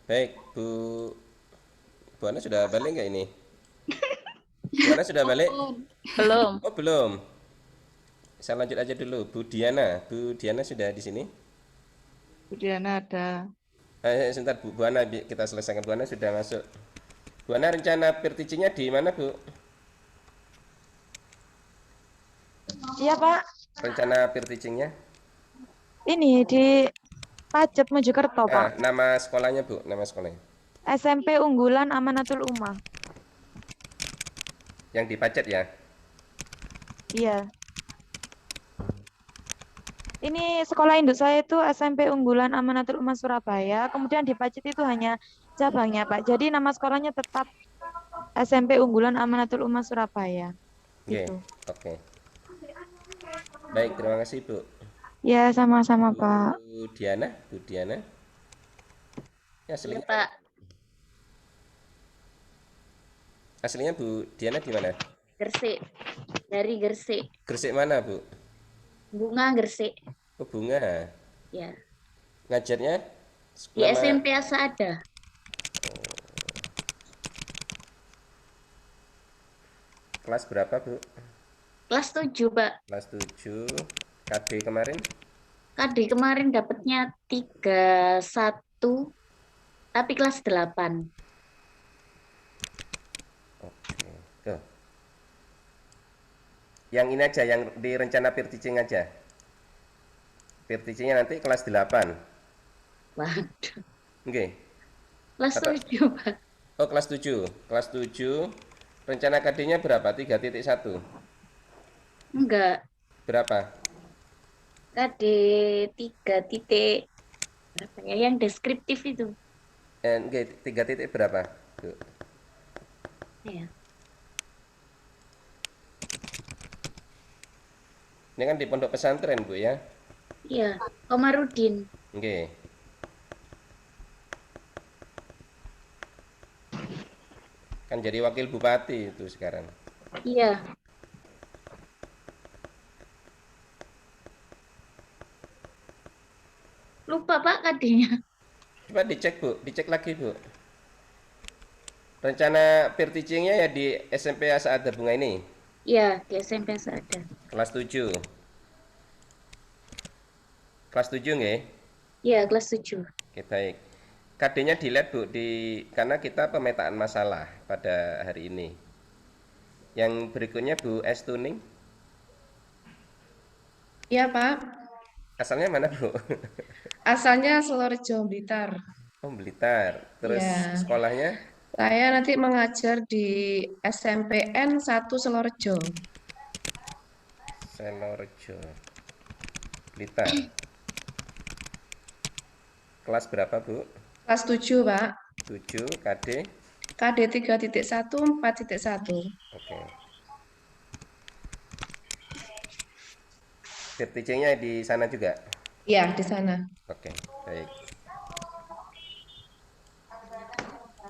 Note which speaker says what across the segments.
Speaker 1: Baik, Bu Ana sudah balik nggak ini? Bu Ana sudah balik?
Speaker 2: Belum.
Speaker 1: Oh, belum. Saya lanjut aja dulu. Bu Diana. Bu Diana sudah di sini?
Speaker 3: Kemudian ada.
Speaker 1: Sebentar, Bu Ana, kita selesaikan. Bu Ana sudah masuk. Bu Ana, rencana peer teaching-nya di mana, Bu?
Speaker 4: Iya Pak,
Speaker 1: Rencana peer teaching-nya?
Speaker 4: ini di Pacet Mojokerto Pak.
Speaker 1: Nama sekolahnya, Bu. Nama sekolahnya.
Speaker 4: SMP Unggulan Amanatul Ummah.
Speaker 1: Yang di Pacet ya?
Speaker 4: Iya. Ini sekolah induk saya itu SMP Unggulan Amanatul Ummah Surabaya. Kemudian di Pacet itu hanya cabangnya Pak. Jadi nama sekolahnya tetap SMP Unggulan Amanatul Ummah Surabaya.
Speaker 1: Oke,
Speaker 4: Gitu.
Speaker 1: oke. Baik, terima kasih, Bu.
Speaker 4: Ya sama-sama Pak.
Speaker 1: Bu Diana, Bu Diana. Ya,
Speaker 2: Iya,
Speaker 1: aslinya,
Speaker 2: Pak.
Speaker 1: aslinya Bu Diana di mana?
Speaker 2: Gresik. Dari Gresik.
Speaker 1: Gresik mana, Bu?
Speaker 2: Bunga Gresik.
Speaker 1: Oh, Bunga.
Speaker 2: Ya.
Speaker 1: Ngajarnya
Speaker 2: Di
Speaker 1: nama
Speaker 2: SMP Asa ada.
Speaker 1: kelas berapa, Bu?
Speaker 2: Kelas 7, Pak.
Speaker 1: Kelas 7. KD kemarin?
Speaker 2: KD kemarin dapatnya 31, tapi kelas 8.
Speaker 1: Oke. Tuh. Yang ini aja, yang di rencana peer teaching aja. Peer teachingnya nanti kelas 8.
Speaker 2: Waduh.
Speaker 1: Oke.
Speaker 2: Kelas
Speaker 1: Atau
Speaker 2: 7, Pak.
Speaker 1: oh, kelas 7. Kelas 7. Rencana KD-nya berapa? 3.1.
Speaker 2: Enggak.
Speaker 1: Berapa?
Speaker 2: KD 3 titik. Berapa ya? Yang deskriptif itu.
Speaker 1: Enggak, 3 titik berapa? Bu?
Speaker 2: Ya.
Speaker 1: Ini kan di pondok pesantren, Bu ya.
Speaker 2: Iya. Komarudin.
Speaker 1: Oke. Kan jadi wakil bupati itu sekarang.
Speaker 2: Iya. Lupa, Pak, KD-nya.
Speaker 1: Coba dicek, Bu. Dicek lagi, Bu. Rencana peer teaching-nya ya di SMP Saada Bunga ini.
Speaker 2: Iya, di SMP Asa ada.
Speaker 1: Kelas 7. Kelas 7 nggih?
Speaker 2: Iya, kelas 7.
Speaker 1: Oke, baik. KD-nya dilihat, Bu, karena kita pemetaan masalah pada hari ini. Yang berikutnya Bu S Tuning.
Speaker 3: Iya Pak,
Speaker 1: Asalnya mana, Bu?
Speaker 3: asalnya Selorejo Blitar.
Speaker 1: Oh, Blitar. Terus
Speaker 3: Ya,
Speaker 1: sekolahnya
Speaker 3: saya nanti mengajar di SMPN 1 Selorejo.
Speaker 1: Selorejo, Blitar. Kelas berapa, Bu?
Speaker 3: Kelas 7 Pak,
Speaker 1: 7 KD.
Speaker 3: KD 3.1 4.1.
Speaker 1: Oke. Peer teaching-nya di sana juga.
Speaker 3: Iya, di sana.
Speaker 1: Oke, baik.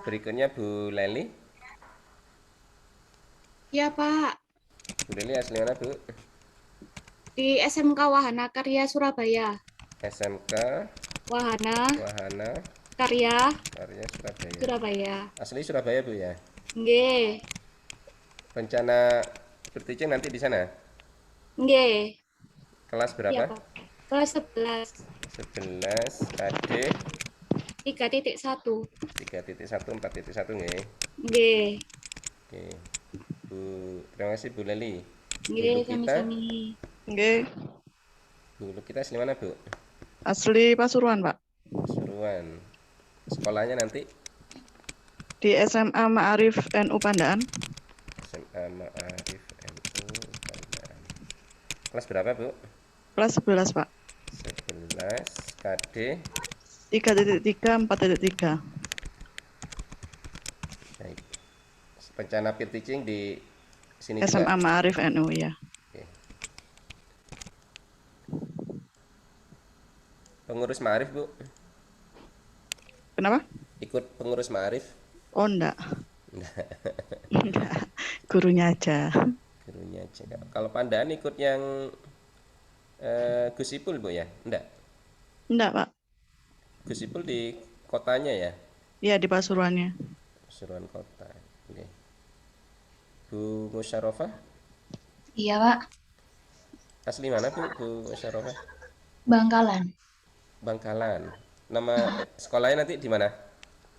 Speaker 1: Berikutnya Bu Leli.
Speaker 5: Ya Pak,
Speaker 1: Bu Leli asli mana, Bu?
Speaker 5: di SMK Wahana Karya Surabaya.
Speaker 1: SMK
Speaker 5: Wahana
Speaker 1: Wahana
Speaker 5: Karya
Speaker 1: Karya Surabaya.
Speaker 5: Surabaya.
Speaker 1: Asli Surabaya, Bu ya.
Speaker 5: Nggih,
Speaker 1: Rencana berteaching nanti di sana.
Speaker 5: nggih.
Speaker 1: Kelas
Speaker 5: Iya
Speaker 1: berapa?
Speaker 5: Pak. Kelas 11,
Speaker 1: 11 KD
Speaker 5: 3.1.
Speaker 1: 3.1 4.1 nggih.
Speaker 5: Nggih,
Speaker 1: Oke. Bu, terima kasih Bu Leli.
Speaker 5: nggih
Speaker 1: Guru kita,
Speaker 5: sami-sami.
Speaker 3: Oke,
Speaker 1: guru kita asli mana, Bu?
Speaker 3: asli Pasuruan Pak.
Speaker 1: Pasuruan. Sekolahnya nanti
Speaker 3: Di SMA Ma'arif NU Pandaan.
Speaker 1: SMA Ma'arif NU Pandaan. Kelas berapa, Bu?
Speaker 3: Kelas 11 Pak.
Speaker 1: 11 KD.
Speaker 3: 3.3 4.3.
Speaker 1: Baik. Rencana peer teaching di sini
Speaker 3: SMA
Speaker 1: juga.
Speaker 3: Ma'arif NU ya.
Speaker 1: Oke. Pengurus Ma'arif, Bu.
Speaker 3: Kenapa?
Speaker 1: Ikut pengurus Ma'arif.
Speaker 3: Oh enggak. Enggak. Gurunya aja.
Speaker 1: Gurunya aja. Kalau Pandaan ikut yang Gus Ipul, Bu ya? Enggak.
Speaker 3: Enggak Pak.
Speaker 1: Gus Ipul di kotanya ya.
Speaker 6: Iya, di Pasuruannya.
Speaker 1: Pasuruan Kota. Oke. Bu Musyarofah,
Speaker 2: Iya, Pak.
Speaker 1: asli mana Bu? Bu Musyarofah?
Speaker 2: Bangkalan.
Speaker 1: Bangkalan. Nama sekolahnya nanti di mana?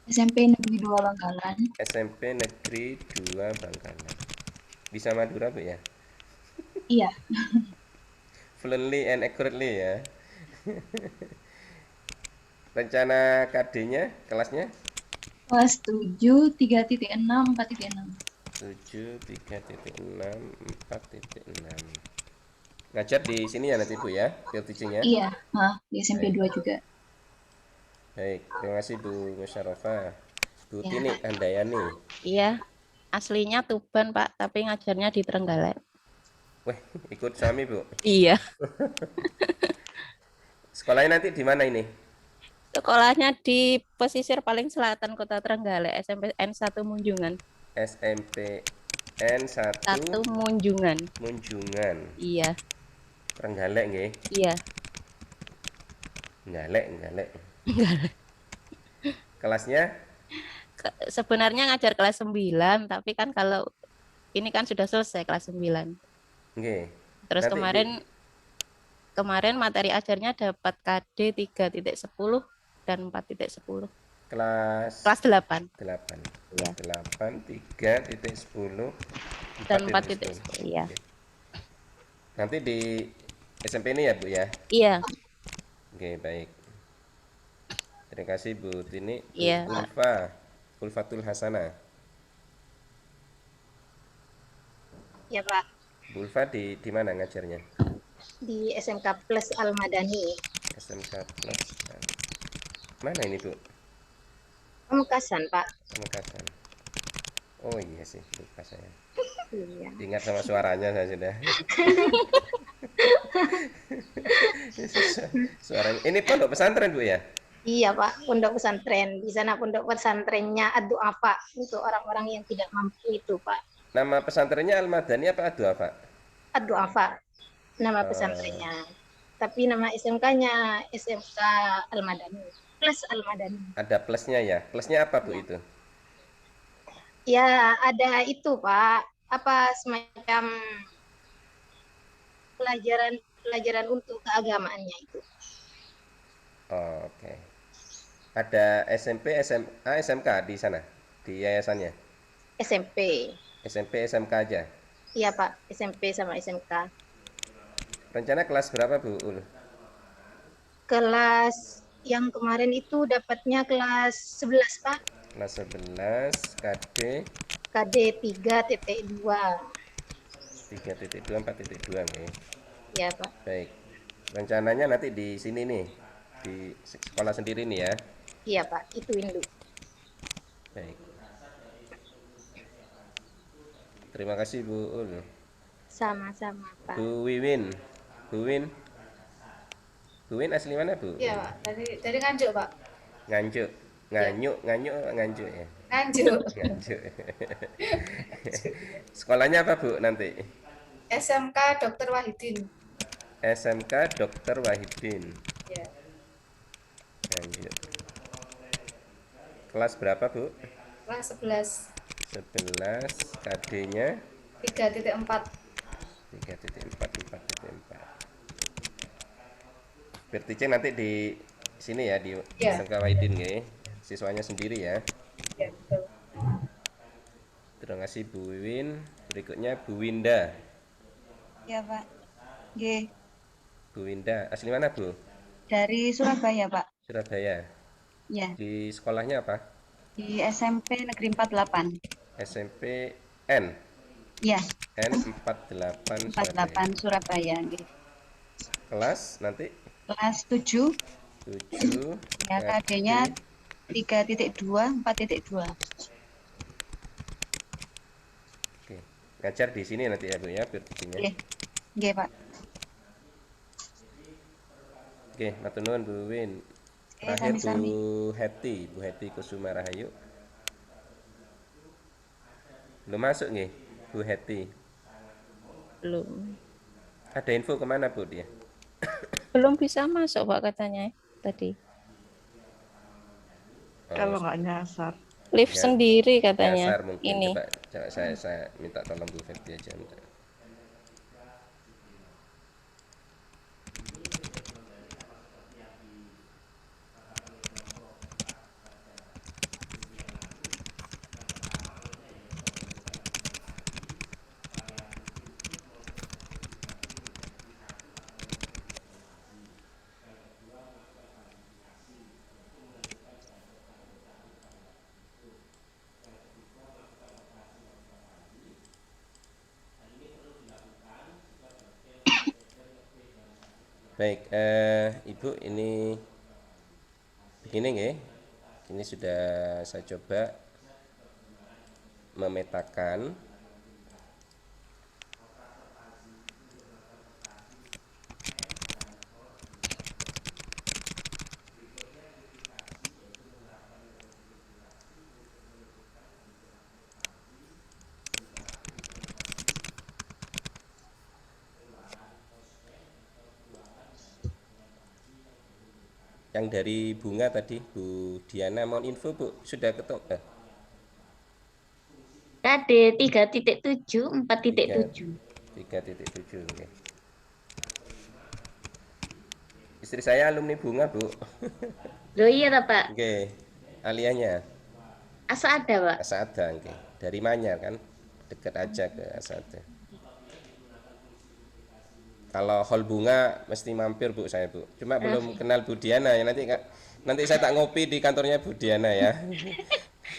Speaker 2: SMP Negeri 2 Bangkalan.
Speaker 1: SMP Negeri 2 Bangkalan. Bisa Madura Bu ya?
Speaker 2: Iya.
Speaker 1: Fluently and accurately ya. Rencana KD-nya, kelasnya?
Speaker 2: Kelas 7, 3.6, 4.6.
Speaker 1: 7, 3.6, 4.6. Ngajar di sini ya nanti Bu ya, field teaching ya?
Speaker 2: Iya, di SMP 2 juga.
Speaker 1: Baik, terima kasih Bu Musyarofah. Bu
Speaker 2: Ya.
Speaker 1: Tini Handayani.
Speaker 7: Iya, aslinya Tuban, Pak, tapi ngajarnya di Trenggalek.
Speaker 1: Wah, ikut suami Bu.
Speaker 7: Iya.
Speaker 1: Sekolahnya nanti di mana ini?
Speaker 7: Sekolahnya di pesisir paling selatan Kota Trenggalek, SMP N1 Munjungan.
Speaker 1: SMP N1
Speaker 7: Satu Munjungan.
Speaker 1: Munjungan.
Speaker 7: Iya,
Speaker 1: Trenggalek nggih.
Speaker 7: iya.
Speaker 1: Ngalek. Kelasnya
Speaker 7: Sebenarnya ngajar kelas 9, tapi kan kalau ini kan sudah selesai kelas 9.
Speaker 1: nggih.
Speaker 7: Terus
Speaker 1: Nanti
Speaker 7: kemarin materi ajarnya dapat KD 3.10 dan 4.10.
Speaker 1: kelas
Speaker 7: Kelas 8
Speaker 1: 8.
Speaker 7: Iya.
Speaker 1: 8 3.10
Speaker 7: dan
Speaker 1: 4.10.
Speaker 7: 4.10. Iya.
Speaker 1: Oke. Nanti di SMP ini ya Bu ya?
Speaker 7: Iya,
Speaker 1: Oke, baik. Terima kasih Bu Tini. Bu
Speaker 7: Iya.
Speaker 1: Ulfatul Hasanah.
Speaker 2: Ya, Pak.
Speaker 1: Bu Ulfa di mana ngajarnya?
Speaker 2: Di SMK Plus Al-Madani.
Speaker 1: SMK Plus. Mana ini Bu?
Speaker 2: Pamekasan, Pak.
Speaker 1: Pamekasan. Oh iya sih, lupa saya.
Speaker 2: Iya.
Speaker 1: Ingat sama suaranya saya sudah. Suaranya. Ini pondok pesantren Bu ya?
Speaker 2: Iya, Pak, pondok pesantren. Di sana pondok pesantrennya Ad-Du'afa untuk orang-orang yang tidak mampu itu, Pak.
Speaker 1: Nama pesantrennya Al-Madani apa Ad-Du'afa?
Speaker 2: Ad-Du'afa nama pesantrennya. Tapi nama SMK-nya SMK Al-Madani. Plus Al-Madani.
Speaker 1: Ada plusnya ya? Plusnya apa Bu itu?
Speaker 2: Ya, ada itu, Pak. Apa semacam pelajaran untuk keagamaannya itu.
Speaker 1: Oh, oke. Ada SMP, SMA, SMK di sana? Di yayasannya?
Speaker 2: SMP.
Speaker 1: SMP, SMK aja?
Speaker 2: Iya, Pak. SMP sama SMK.
Speaker 1: Rencana kelas berapa Bu Ul?
Speaker 2: Kelas yang kemarin itu dapatnya kelas 11, Pak.
Speaker 1: Kelas 11, KD
Speaker 2: KD 3.2.
Speaker 1: 3.2, 4.2 nih.
Speaker 2: Ya, Pak.
Speaker 1: Baik. Rencananya nanti di sini nih, di sekolah sendiri nih ya.
Speaker 2: Iya, Pak. Itu Windu.
Speaker 1: Baik. Terima kasih Bu Ul.
Speaker 2: Sama-sama, Pak.
Speaker 1: Bu Wiwin. Bu Win. Bu Win asli mana Bu?
Speaker 5: Iya, Pak. Dari Nganjuk, Pak.
Speaker 1: Nganjuk. Nganjuk ya.
Speaker 5: Nganjuk.
Speaker 1: Nganjuk. Sekolahnya apa Bu nanti?
Speaker 5: SMK Dr. Wahidin.
Speaker 1: SMK Dr. Wahidin.
Speaker 5: Ya.
Speaker 1: Nganjuk. Kelas berapa Bu?
Speaker 5: Kelas 11.
Speaker 1: 11, KD-nya
Speaker 5: 3.4.
Speaker 1: 3.4, 4.4. Berarti nanti di sini ya, di
Speaker 5: Ya.
Speaker 1: SMK Wahidin nggih. Siswanya sendiri ya.
Speaker 5: Ya, betul.
Speaker 1: Terima kasih Bu Wiwin. Berikutnya Bu Winda.
Speaker 8: Ya, Pak. G.
Speaker 1: Bu Winda, asli mana Bu?
Speaker 8: Dari Surabaya, Pak.
Speaker 1: Surabaya.
Speaker 8: Ya,
Speaker 1: Di sekolahnya apa?
Speaker 8: di SMP Negeri 48.
Speaker 1: SMP N.
Speaker 8: Ya,
Speaker 1: N48
Speaker 8: 48 Surabaya. G.
Speaker 1: Kelas nanti
Speaker 8: Kelas 7.
Speaker 1: 7.
Speaker 8: Ya, KD-nya 3.2, 4.2.
Speaker 1: Oke. Ngajar di sini nanti ya Bu ya, berartinya.
Speaker 8: G. G, Pak.
Speaker 1: Oke, matur nuwun Bu Win. Terakhir
Speaker 8: sami-sami.
Speaker 1: Bu Heti Kusuma Rahayu. Belum masuk nih, Bu Heti.
Speaker 7: Belum.
Speaker 1: Ada info kemana Bu dia?
Speaker 7: Belum bisa masuk, Pak, katanya tadi.
Speaker 6: kalau nggak nyasar.
Speaker 7: Lift
Speaker 1: Ya,
Speaker 7: sendiri katanya.
Speaker 1: nyasar mungkin.
Speaker 7: Ini.
Speaker 1: Coba saya minta tolong Bu Febri aja. Baik, Ibu, ini begini nggih. Ini sudah saya coba memetakan yang dari bunga tadi, Bu Diana. Mohon info Bu, sudah ketemu?
Speaker 2: KD 3.7, 4.7.
Speaker 1: 3.7. Okay. Istri saya alumni bunga Bu.
Speaker 2: Loh iya ta, Pak?
Speaker 1: Oke, alianya
Speaker 2: Asa ada, Pak?
Speaker 1: Asada, oke. Dari Manyar kan, dekat aja ke Asada. Kalau hall bunga mesti mampir Bu saya Bu. Cuma belum kenal Bu Diana ya, nanti saya tak ngopi di kantornya Bu Diana ya.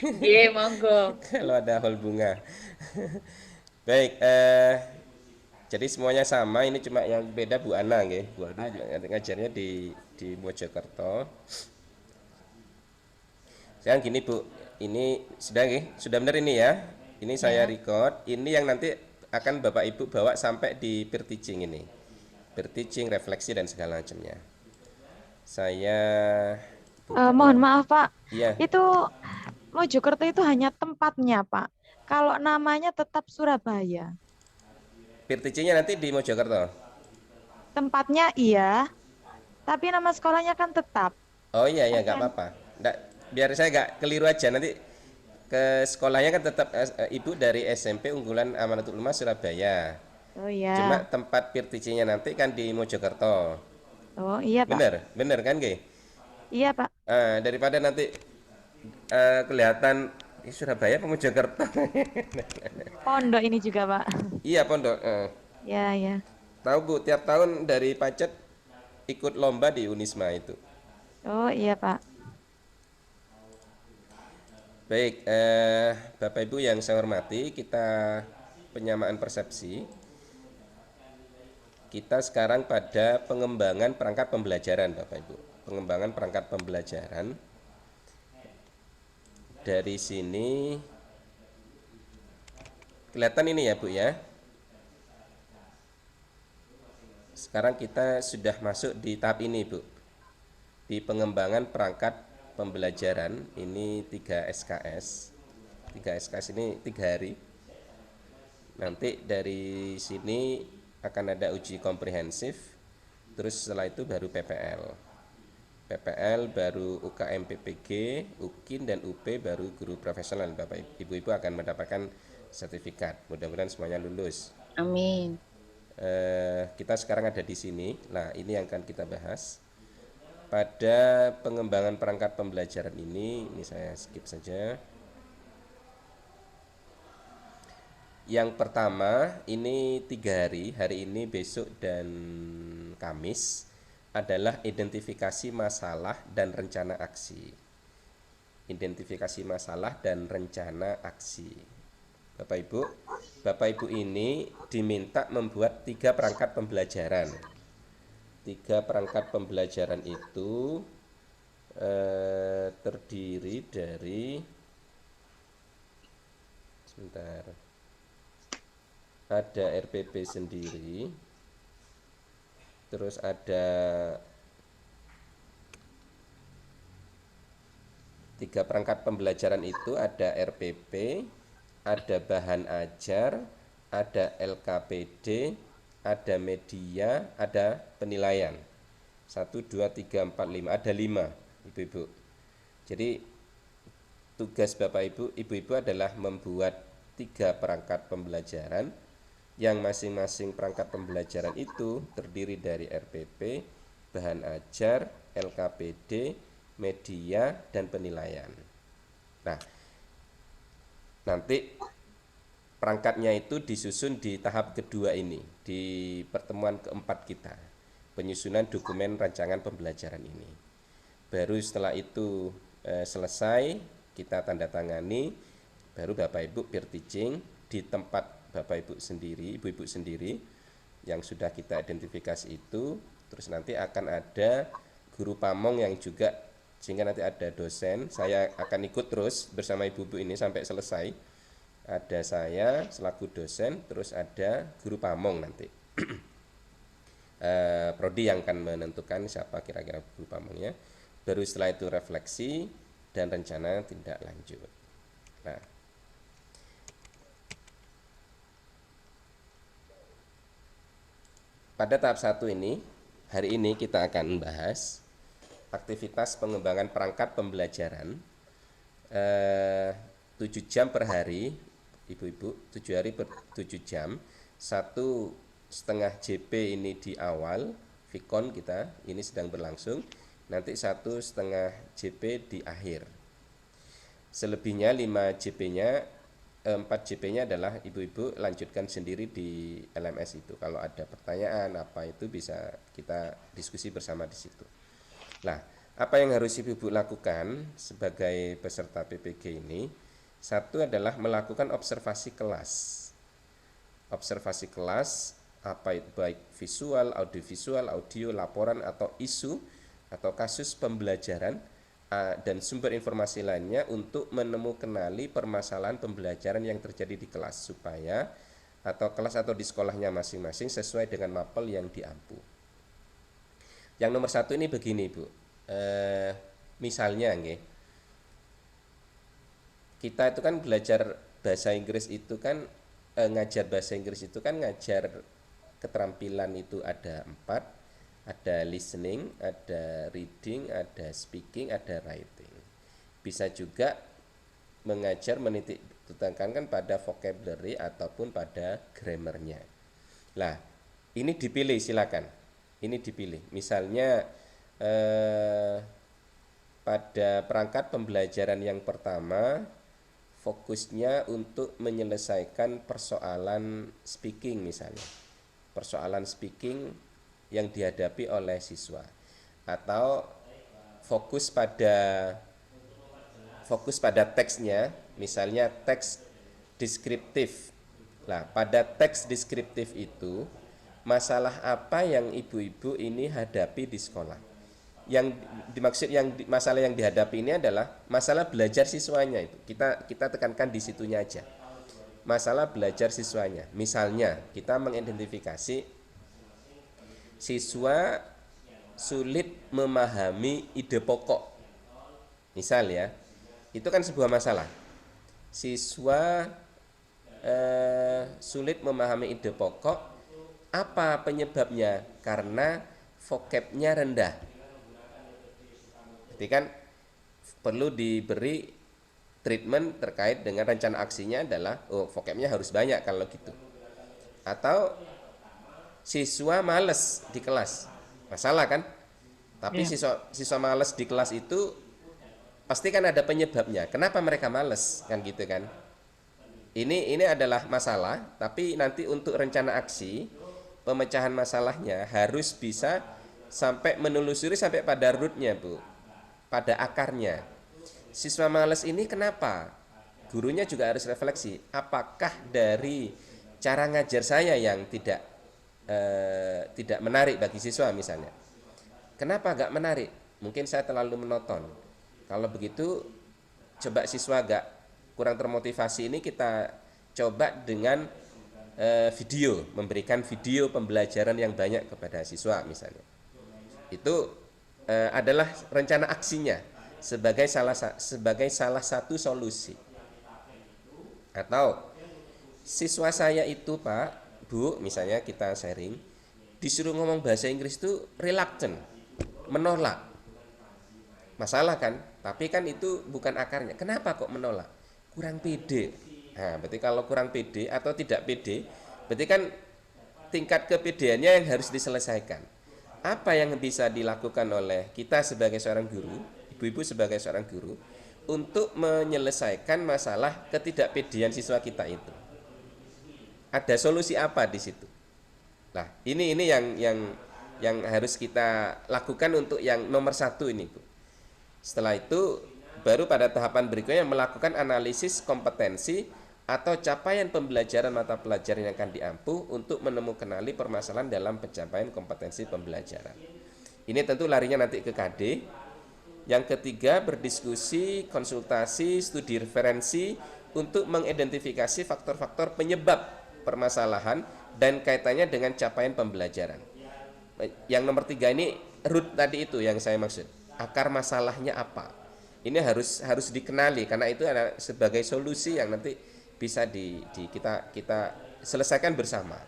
Speaker 2: Iya, monggo.
Speaker 1: Kalau ada hall bunga. Baik, jadi semuanya sama, ini cuma yang beda Bu Ana nggih. Bu Ana ngajarnya di Mojokerto. Sekarang gini Bu, ini sudah benar ini ya. Ini saya record, ini yang nanti akan Bapak Ibu bawa sampai di peer teaching ini. Peer teaching, refleksi dan segala macamnya. Saya
Speaker 4: Mohon maaf Pak,
Speaker 1: Iya.
Speaker 4: itu Mojokerto itu hanya tempatnya Pak. Kalau namanya tetap Surabaya.
Speaker 1: Peer teachingnya nanti di Mojokerto.
Speaker 4: Tempatnya iya, tapi nama sekolahnya kan tetap.
Speaker 1: Oh iya nggak apa-apa. Biar saya nggak keliru aja, nanti ke sekolahnya kan tetap Ibu dari SMP Unggulan Amanatul Ummah Surabaya.
Speaker 4: Oh iya.
Speaker 1: Cuma tempat peer teachingnya nanti kan di Mojokerto.
Speaker 4: Oh iya Pak.
Speaker 1: Bener kan Ge?
Speaker 4: Iya Pak.
Speaker 1: Daripada nanti kelihatan Surabaya apa Mojokerto.
Speaker 4: Pondok ini juga Pak.
Speaker 1: Iya pondok.
Speaker 4: Ya.
Speaker 1: Tahu Bu, tiap tahun dari Pacet ikut lomba di Unisma itu.
Speaker 4: Oh iya Pak.
Speaker 1: Baik, Bapak Ibu yang saya hormati, kita penyamaan persepsi. Kita sekarang pada pengembangan perangkat pembelajaran, Bapak Ibu. Pengembangan perangkat pembelajaran. Dari sini kelihatan ini ya Bu ya. Sekarang kita sudah masuk di tahap ini Bu. Di pengembangan perangkat pembelajaran, ini 3 SKS. 3 SKS ini 3 hari. Nanti dari sini akan ada uji komprehensif, terus setelah itu baru PPL. PPL baru UKM PPG, UKIN dan UP baru guru profesional. Bapak Ibu akan mendapatkan sertifikat. Mudah-mudahan semuanya lulus.
Speaker 7: Amin.
Speaker 1: Kita sekarang ada di sini. Nah, ini yang akan kita bahas. Pada pengembangan perangkat pembelajaran ini saya skip saja. Yang pertama, ini 3 hari ini, besok dan Kamis, adalah identifikasi masalah dan rencana aksi. Identifikasi masalah dan rencana aksi. Bapak Ibu ini diminta membuat 3 perangkat pembelajaran. 3 perangkat pembelajaran itu terdiri dari ada RPP sendiri, terus ada 3 perangkat pembelajaran itu ada RPP, ada bahan ajar, ada LKPD, ada media, ada penilaian. 1, 2, 3, 4, 5, ada 5 Ibu-ibu. Jadi tugas Bapak Ibu, Ibu-ibu adalah membuat 3 perangkat pembelajaran yang masing-masing perangkat pembelajaran itu terdiri dari RPP, bahan ajar, LKPD, media, dan penilaian. Nah, nanti perangkatnya itu disusun di tahap kedua ini, di pertemuan keempat kita, penyusunan dokumen rancangan pembelajaran ini. Baru setelah itu selesai, kita tanda tangani, baru Bapak Ibu peer teaching di tempat Bapak Ibu sendiri, Ibu-ibu sendiri yang sudah kita identifikasi itu. Terus nanti akan ada guru pamong yang juga, sehingga nanti ada dosen. Saya akan ikut terus bersama ibu-ibu ini sampai selesai. Ada saya selaku dosen, terus ada guru pamong nanti. Prodi yang akan menentukan siapa kira-kira guru pamongnya. Baru setelah itu refleksi dan rencana tindak lanjut. Nah, pada tahap 1 ini, hari ini kita akan membahas aktivitas pengembangan perangkat pembelajaran 7 jam per hari, ibu-ibu, 7 hari per 7 jam, 1,5 JP ini di awal, Vicon kita, ini sedang berlangsung, nanti 1,5 JP di akhir. Selebihnya 5 JP-nya, 4 JP-nya adalah ibu-ibu lanjutkan sendiri di LMS itu. Kalau ada pertanyaan apa itu bisa kita diskusi bersama di situ. Nah, apa yang harus ibu-ibu lakukan sebagai peserta PPG ini? Satu adalah melakukan observasi kelas. Observasi kelas apa itu, baik visual, audiovisual, audio, laporan atau isu atau kasus pembelajaran dan sumber informasi lainnya untuk menemukanali permasalahan pembelajaran yang terjadi di kelas supaya atau kelas atau di sekolahnya masing-masing sesuai dengan mapel yang diampu. Yang nomor 1 ini begini, Bu. Misalnya kita itu kan belajar bahasa Inggris itu kan ngajar bahasa Inggris itu kan ngajar keterampilan itu ada 4. Ada listening, ada reading, ada speaking, ada writing. Bisa juga mengajar menitik tekankan pada vocabulary ataupun pada grammarnya. Nah, ini dipilih silakan. Ini dipilih. Misalnya pada perangkat pembelajaran yang pertama fokusnya untuk menyelesaikan persoalan speaking misalnya. Persoalan speaking yang dihadapi oleh siswa, atau fokus pada teksnya, misalnya teks deskriptif. Nah, pada teks deskriptif itu masalah apa yang ibu-ibu ini hadapi di sekolah? Yang dimaksud masalah yang dihadapi ini adalah masalah belajar siswanya itu. Kita tekankan di situnya aja. Masalah belajar siswanya. Misalnya kita mengidentifikasi siswa sulit memahami ide pokok. Misal ya, itu kan sebuah masalah. Siswa sulit memahami ide pokok. Apa penyebabnya? Karena vocabnya rendah. Jadi kan perlu diberi treatment terkait dengan rencana aksinya adalah vocabnya harus banyak kalau gitu. Atau siswa males di kelas, masalah kan? Tapi siswa males di kelas itu pasti kan ada penyebabnya. Kenapa mereka males kan gitu kan? Ini adalah masalah, tapi nanti untuk rencana aksi pemecahan masalahnya harus bisa sampai menelusuri sampai pada rootnya, Bu, pada akarnya. Siswa males ini kenapa? Gurunya juga harus refleksi. Apakah dari cara ngajar saya yang tidak menarik bagi siswa misalnya? Kenapa gak menarik? Mungkin saya terlalu monoton. Kalau begitu coba siswa gak kurang termotivasi ini kita coba dengan video, memberikan video pembelajaran yang banyak kepada siswa misalnya. Itu adalah rencana aksinya sebagai salah satu solusi. Atau siswa saya itu Pak, Bu, misalnya kita sharing, disuruh ngomong bahasa Inggris itu reluctant, menolak. Masalah kan? Tapi kan itu bukan akarnya. Kenapa kok menolak? Kurang pede. Nah, berarti kalau kurang pede atau tidak pede, berarti kan tingkat kepedeannya yang harus diselesaikan. Apa yang bisa dilakukan oleh kita sebagai seorang guru, ibu-ibu sebagai seorang guru, untuk menyelesaikan masalah ketidakpedean siswa kita itu? Ada solusi apa di situ? Nah, ini yang harus kita lakukan untuk yang nomor 1 ini, Bu. Setelah itu baru pada tahapan berikutnya melakukan analisis kompetensi atau capaian pembelajaran mata pelajaran yang akan diampu untuk menemukan permasalahan dalam pencapaian kompetensi pembelajaran. Ini tentu larinya nanti ke KD. Yang ketiga, berdiskusi, konsultasi, studi referensi untuk mengidentifikasi faktor-faktor penyebab permasalahan dan kaitannya dengan capaian pembelajaran. Yang nomor 3 ini root tadi itu yang saya maksud. Akar masalahnya apa? Ini harus dikenali karena itu adalah sebagai solusi yang nanti bisa kita selesaikan bersama.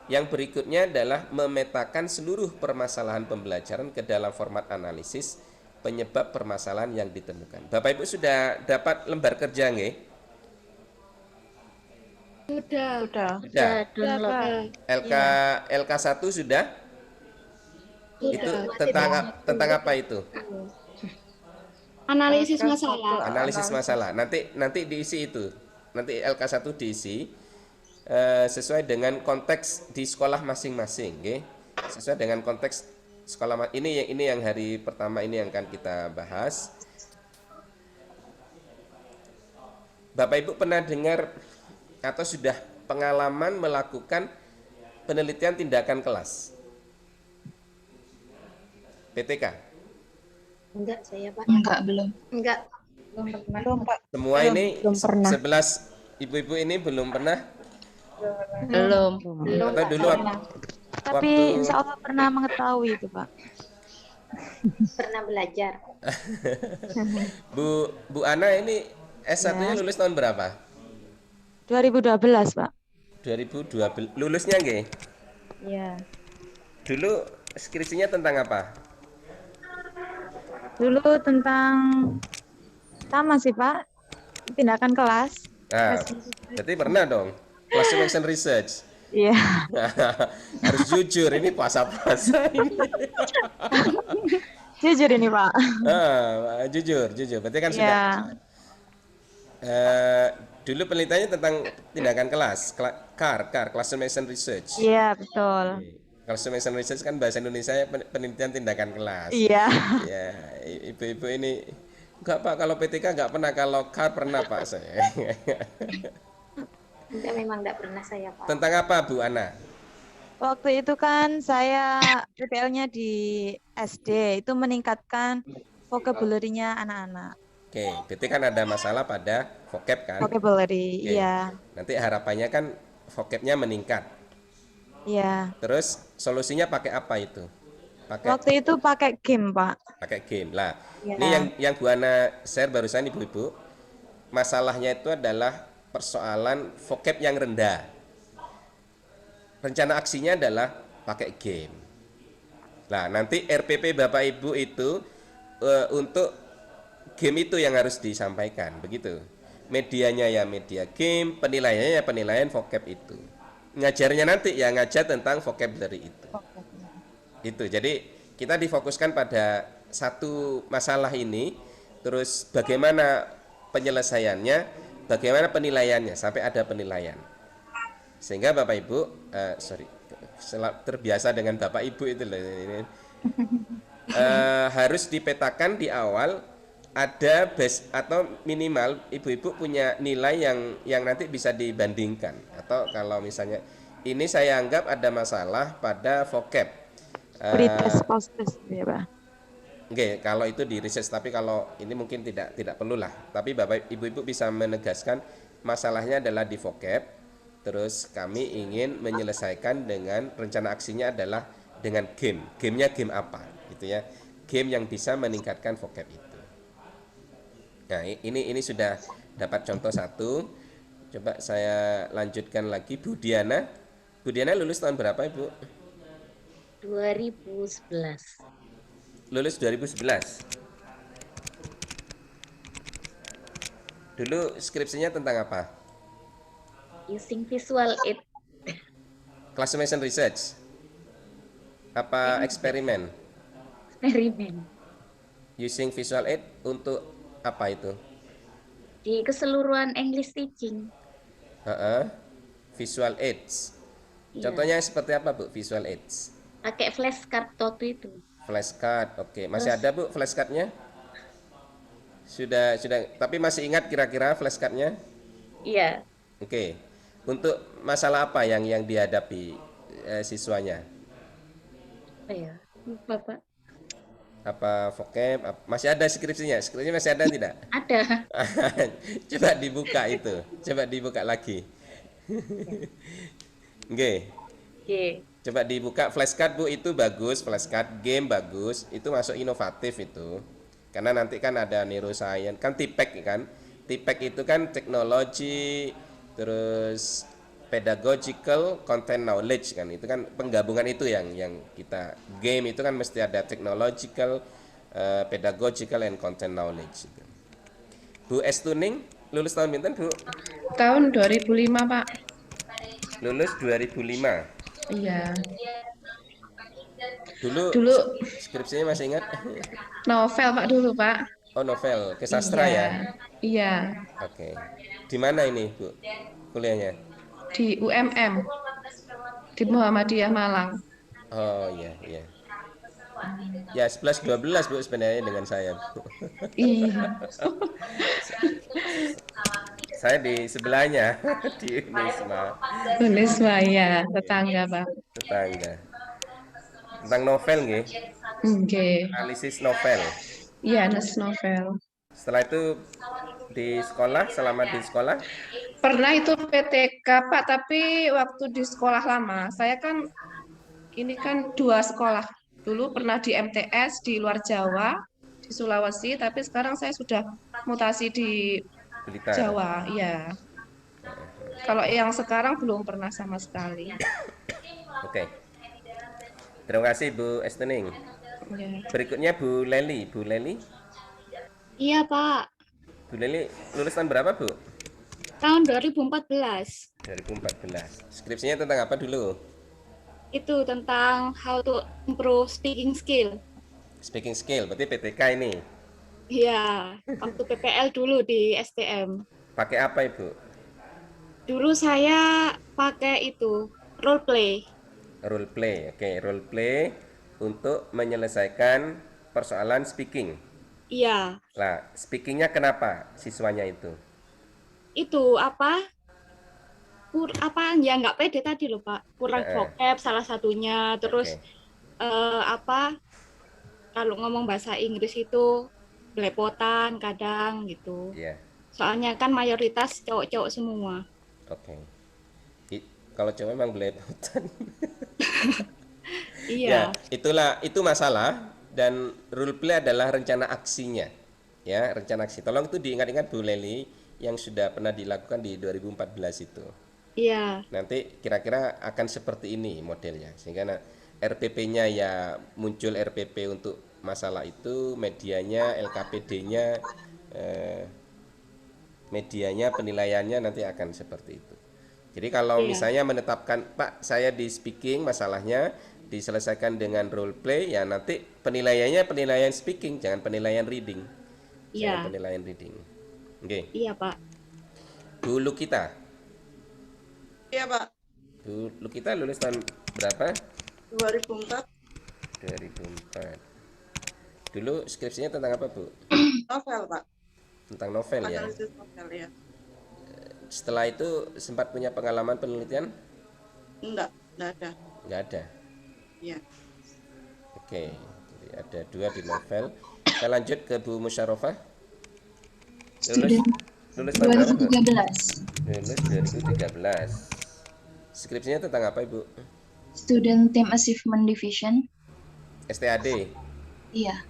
Speaker 1: Yang berikutnya adalah memetakan seluruh permasalahan pembelajaran ke dalam format analisis penyebab permasalahan yang ditemukan. Bapak Ibu sudah dapat lembar kerja nggih?
Speaker 5: Sudah.
Speaker 1: Sudah.
Speaker 4: Pak.
Speaker 1: LK1 sudah? Itu tentang apa itu?
Speaker 5: Analisis masalah.
Speaker 1: Analisis masalah. Nanti diisi itu. Nanti LK1 diisi sesuai dengan konteks di sekolah masing-masing, nggih. Sesuai dengan konteks sekolah ini yang hari pertama ini yang akan kita bahas. Bapak Ibu pernah dengar atau sudah pengalaman melakukan penelitian tindakan kelas? PTK?
Speaker 2: Enggak, saya Pak.
Speaker 8: Enggak, belum.
Speaker 2: Enggak.
Speaker 8: Belum, Pak.
Speaker 1: Semua ini
Speaker 4: belum pernah.
Speaker 1: 11 ibu-ibu ini belum pernah?
Speaker 7: Belum.
Speaker 1: Atau dulu
Speaker 4: Tapi insya Allah pernah mengetahui itu, Pak.
Speaker 2: Pernah belajar.
Speaker 1: Bu Ana ini S1-nya lulus tahun berapa?
Speaker 4: 2012, Pak.
Speaker 1: 2012. Lulusnya nggih?
Speaker 4: Iya.
Speaker 1: Dulu skripsinya tentang apa?
Speaker 4: Dulu tentang sama sih, Pak. Tindakan kelas.
Speaker 1: Nah, berarti pernah dong. Classification research.
Speaker 4: Iya.
Speaker 1: Harus jujur, ini puasa-puasa ini.
Speaker 4: Jujur ini, Pak.
Speaker 1: Jujur. Berarti kan sudah. Dulu penelitiannya tentang tindakan kelas, classification research.
Speaker 4: Iya, betul.
Speaker 1: Classification research kan bahasa Indonesia penelitian tindakan kelas.
Speaker 4: Iya.
Speaker 1: Ya, ibu-ibu ini enggak Pak, kalau PTK enggak pernah, kalau CAR pernah Pak saya.
Speaker 2: Enggak, memang enggak pernah saya Pak.
Speaker 1: Tentang apa Bu Ana?
Speaker 4: Waktu itu kan saya PPL-nya di SD, itu meningkatkan vocabulary-nya anak-anak.
Speaker 1: Oke, berarti kan ada masalah pada vocab kan?
Speaker 4: Vocabulary,
Speaker 1: Oke.
Speaker 4: iya.
Speaker 1: Nanti harapannya kan vocabnya meningkat.
Speaker 4: Iya.
Speaker 1: Terus solusinya pakai apa itu?
Speaker 4: Waktu itu pakai game, Pak.
Speaker 1: Pakai game. Lah,
Speaker 4: Ya.
Speaker 1: ini yang Bu Ana share barusan ibu-ibu. Masalahnya itu adalah persoalan vocab yang rendah. Rencana aksinya adalah pakai game. Nah, nanti RPP Bapak Ibu itu untuk game itu yang harus disampaikan, begitu. Medianya ya media game, penilaiannya ya penilaian vocab itu. Ngajarnya nanti ya ngajar tentang vocabulary itu. Itu. Jadi kita difokuskan pada satu masalah ini, terus bagaimana penyelesaiannya, bagaimana penilaiannya sampai ada penilaian. Sehingga Bapak Ibu, terbiasa dengan Bapak Ibu itu loh ini. Harus dipetakan di awal ada base atau minimal ibu-ibu punya nilai yang nanti bisa dibandingkan. Atau kalau misalnya ini saya anggap ada masalah pada vocab.
Speaker 4: Pretest, post-test ya, Pak.
Speaker 1: Oke, kalau itu di research, tapi kalau ini mungkin tidak perlu lah. Tapi Bapak Ibu bisa menegaskan masalahnya adalah di vocab. Terus kami ingin menyelesaikan dengan rencana aksinya adalah dengan game. Gamenya game apa gitu ya. Game yang bisa meningkatkan vocab itu. Nah, ini sudah dapat contoh satu. Coba saya lanjutkan lagi Bu Diana. Bu Diana lulus tahun berapa, Ibu?
Speaker 2: 2011.
Speaker 1: Lulus 2011. Dulu skripsinya tentang apa?
Speaker 2: Using visual aid.
Speaker 1: Classroom research? Apa eksperimen?
Speaker 2: Eksperimen.
Speaker 1: Using visual aid untuk apa itu?
Speaker 2: Di keseluruhan English teaching.
Speaker 1: Heeh. Visual aids.
Speaker 2: Iya.
Speaker 1: Contohnya seperti apa, Bu? Visual aids.
Speaker 2: Pakai flashcard waktu itu.
Speaker 1: Flashcard. Oke, masih ada, Bu, flashcardnya? Sudah, tapi masih ingat kira-kira flashcardnya?
Speaker 2: Iya.
Speaker 1: Oke. Untuk masalah apa yang dihadapi siswanya?
Speaker 2: Apa ya? Lupa, Pak.
Speaker 1: Apa vocab? Masih ada skripsinya? Skripsinya masih ada tidak?
Speaker 2: Ada.
Speaker 1: Coba dibuka itu. Coba dibuka lagi. Oke.
Speaker 2: Oke.
Speaker 1: Coba dibuka flashcard, Bu, itu bagus, flashcard game bagus, itu masuk inovatif itu. Karena nanti kan ada neuroscience, kan TPEC kan. TPEC itu kan teknologi, terus pedagogical content knowledge kan. Itu kan penggabungan itu yang kita game itu kan mesti ada technological, pedagogical and content knowledge. Bu Estuning lulus tahun pinten, Bu?
Speaker 3: Tahun 2005, Pak.
Speaker 1: Lulus 2005.
Speaker 3: Iya.
Speaker 1: Dulu skripsinya masih ingat?
Speaker 3: Novel, Pak, dulu, Pak.
Speaker 1: Oh, novel ke sastra
Speaker 3: Iya.
Speaker 1: ya?
Speaker 3: Iya.
Speaker 1: Oke. Di mana ini, Bu? Kuliahnya?
Speaker 3: Di UMM. Di Muhammadiyah Malang.
Speaker 1: Oh, iya, iya. Ya, 11-12, Bu, sebenarnya dengan saya, Bu.
Speaker 3: Iya.
Speaker 1: Saya di sebelahnya, di Unisma,
Speaker 3: Unisma, ya, tetangga, Pak.
Speaker 1: tetangga. Tentang novel, nggih.
Speaker 3: Oke.
Speaker 1: Analisis novel.
Speaker 3: Iya, novel.
Speaker 1: Setelah itu di sekolah, selama di sekolah,
Speaker 3: Pernah itu PTK, Pak, tapi waktu di sekolah lama. Saya kan, ini kan 2 sekolah. Dulu pernah di MTS di luar Jawa, di Sulawesi, tapi sekarang saya sudah mutasi di
Speaker 1: Blitar.
Speaker 3: Jawa, iya. Kalau yang sekarang belum pernah sama sekali.
Speaker 1: Oke. Terima kasih, Bu Estening.
Speaker 3: Ya.
Speaker 1: Berikutnya Bu Leli. Bu Leli,
Speaker 5: Iya, Pak.
Speaker 1: Bu Leli lulus tahun berapa, Bu?
Speaker 5: Tahun 2014.
Speaker 1: 2014. Skripsinya tentang apa dulu?
Speaker 5: Itu tentang how to improve speaking skill.
Speaker 1: Speaking skill, berarti PTK ini.
Speaker 5: Iya, waktu PPL dulu di STM.
Speaker 1: Pakai apa, Ibu?
Speaker 5: Dulu saya pakai itu, role play.
Speaker 1: Role play. Oke, role play untuk menyelesaikan persoalan speaking.
Speaker 5: Iya,
Speaker 1: Lah, speakingnya kenapa siswanya itu?
Speaker 5: itu apa? Ya nggak pede tadi loh, Pak. Kurang vocab salah satunya. Terus
Speaker 1: Oke.
Speaker 5: apa? Kalau ngomong bahasa Inggris itu belepotan kadang gitu.
Speaker 1: Iya,
Speaker 5: Soalnya kan mayoritas cowok-cowok semua.
Speaker 1: oke. Kalau cowok memang belepotan.
Speaker 5: Iya.
Speaker 1: Ya, itu masalah, dan role play adalah rencana aksinya. Ya, rencana aksi. Tolong itu diingat-ingat, Bu Leli, yang sudah pernah dilakukan di 2014 itu.
Speaker 5: Iya.
Speaker 1: Nanti kira-kira akan seperti ini modelnya, sehingga RPP-nya ya muncul RPP untuk masalah itu, medianya, LKPD-nya, medianya, penilaiannya nanti akan seperti itu. Jadi kalau misalnya menetapkan, Pak, saya di speaking, masalahnya diselesaikan dengan role play, ya nanti penilaiannya penilaian speaking, jangan penilaian reading.
Speaker 5: Iya.
Speaker 1: Jangan penilaian reading. Oke.
Speaker 5: Iya, Pak.
Speaker 1: Bu Lukita.
Speaker 8: Iya, Pak.
Speaker 1: Bu Lukita lulus tahun berapa?
Speaker 8: 2004
Speaker 1: 2004. Dulu skripsinya tentang apa, Bu?
Speaker 8: novel, Pak.
Speaker 1: Tentang novel ya.
Speaker 8: Analisis novel ya.
Speaker 1: Setelah itu sempat punya pengalaman penelitian?
Speaker 8: Enggak ada.
Speaker 1: Nggak ada.
Speaker 8: Iya.
Speaker 1: Oke, jadi ada 2 di novel. Kita lanjut ke Bu Musyarofah. Lulus tahun berapa, Bu?
Speaker 6: 2013.
Speaker 1: Lulus 2013. Skripsinya tentang apa, Ibu?
Speaker 6: Student Team Achievement Division.
Speaker 1: STAD.
Speaker 6: Iya,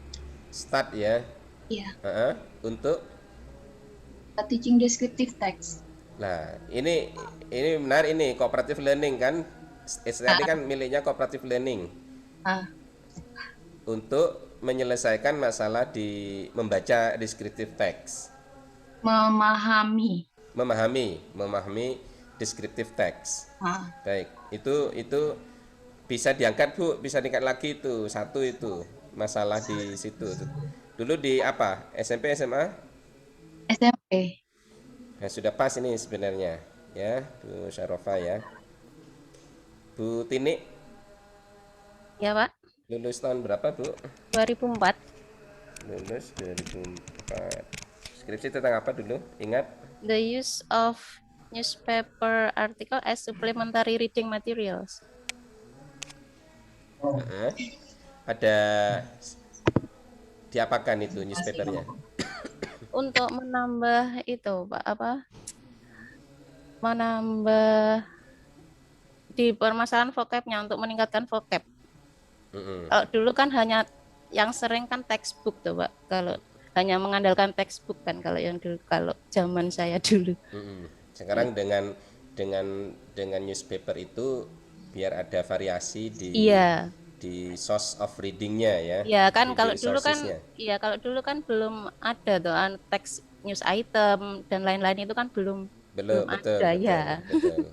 Speaker 1: Start ya.
Speaker 6: iya.
Speaker 1: Untuk
Speaker 6: Teaching Descriptive Text.
Speaker 1: Nah, ini menarik, ini cooperative learning kan. STAD kan miliknya cooperative learning.
Speaker 6: Ah,
Speaker 1: Untuk menyelesaikan masalah di membaca descriptive text.
Speaker 6: Memahami.
Speaker 1: Memahami descriptive text.
Speaker 6: Ah,
Speaker 1: Baik, itu bisa diangkat Bu, bisa diangkat lagi itu satu itu masalah di situ. Dulu di apa? SMP, SMA?
Speaker 6: SMP.
Speaker 1: Nah, sudah pas ini sebenarnya ya, Bu Syarofa ya. Bu Tini
Speaker 7: Ya, Pak.
Speaker 1: lulus tahun berapa Bu?
Speaker 7: 2004.
Speaker 1: Lulus 2004. Skripsi tentang apa dulu? Ingat?
Speaker 7: The use of newspaper article as supplementary reading materials.
Speaker 1: Heeh. Ada diapakan itu newspapernya?
Speaker 7: Untuk menambah itu, Pak, apa? Menambah di permasalahan vocabnya untuk meningkatkan vocab.
Speaker 1: Mm-mm.
Speaker 7: Kalau dulu kan hanya yang sering kan textbook tuh, Pak. Kalau hanya mengandalkan textbook kan kalau yang dulu, kalau zaman saya dulu.
Speaker 1: Mm-mm. Sekarang dengan newspaper itu biar ada variasi
Speaker 7: Iya.
Speaker 1: di source of readingnya ya.
Speaker 7: Iya kan
Speaker 1: Reading
Speaker 7: kalau dulu kan
Speaker 1: resourcesnya.
Speaker 7: iya kalau dulu kan belum ada tuh teks news item dan lain-lain itu kan belum
Speaker 1: Betul, betul,
Speaker 7: ada
Speaker 1: betul,
Speaker 7: ya.
Speaker 1: betul.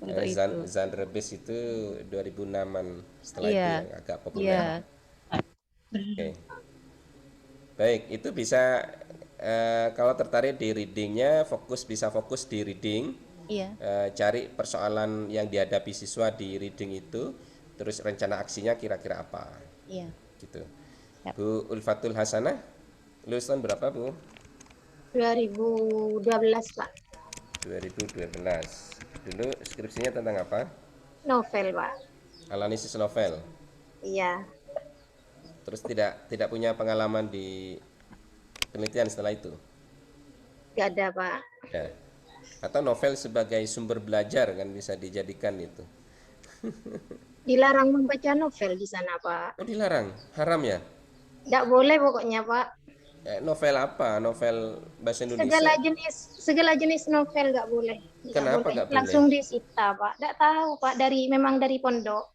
Speaker 7: Untuk itu.
Speaker 1: Zanderbis itu 2006-an setelah itu
Speaker 7: Iya.
Speaker 1: yang agak populer.
Speaker 7: Iya.
Speaker 1: Oke. Baik, itu bisa kalau tertarik di readingnya bisa fokus di reading.
Speaker 7: Iya.
Speaker 1: Cari persoalan yang dihadapi siswa di reading itu, terus rencana aksinya kira-kira apa,
Speaker 7: Iya.
Speaker 1: gitu.
Speaker 7: Yap.
Speaker 1: Bu Ulfatul Hasanah, lulus tahun berapa Bu?
Speaker 2: 2012 Pak.
Speaker 1: 2012. Dulu skripsinya tentang apa?
Speaker 2: Novel Pak.
Speaker 1: Analisis novel.
Speaker 2: Iya.
Speaker 1: Terus tidak punya pengalaman di penelitian setelah itu?
Speaker 2: Gak ada Pak.
Speaker 1: Ya. Atau novel sebagai sumber belajar kan bisa dijadikan itu.
Speaker 2: Dilarang membaca novel di sana Pak.
Speaker 1: Oh dilarang, haram ya?
Speaker 2: Tidak boleh pokoknya Pak.
Speaker 1: Novel apa? Novel bahasa Indonesia?
Speaker 2: Segala jenis novel nggak boleh.
Speaker 1: Kenapa nggak boleh?
Speaker 2: Langsung disita Pak. Nggak tahu Pak. Memang dari pondok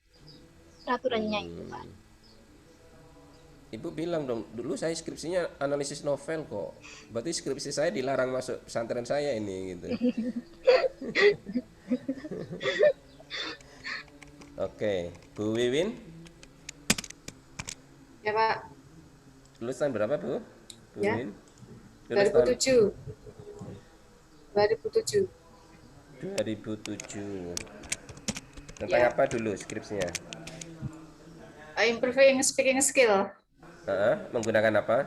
Speaker 2: peraturannya itu Pak.
Speaker 1: Ibu bilang dong, dulu saya skripsinya analisis novel kok. Berarti skripsi saya dilarang masuk pesantren saya ini gitu. Oke, Bu Wiwin,
Speaker 9: Ya Pak,
Speaker 1: lulus tahun berapa Bu? Bu
Speaker 9: Ya.
Speaker 1: Wiwin? Lulus tahun
Speaker 9: 2007.
Speaker 1: 2007. Tentang
Speaker 9: Ya.
Speaker 1: apa dulu skripsinya?
Speaker 9: Improving speaking skill,
Speaker 1: Menggunakan apa?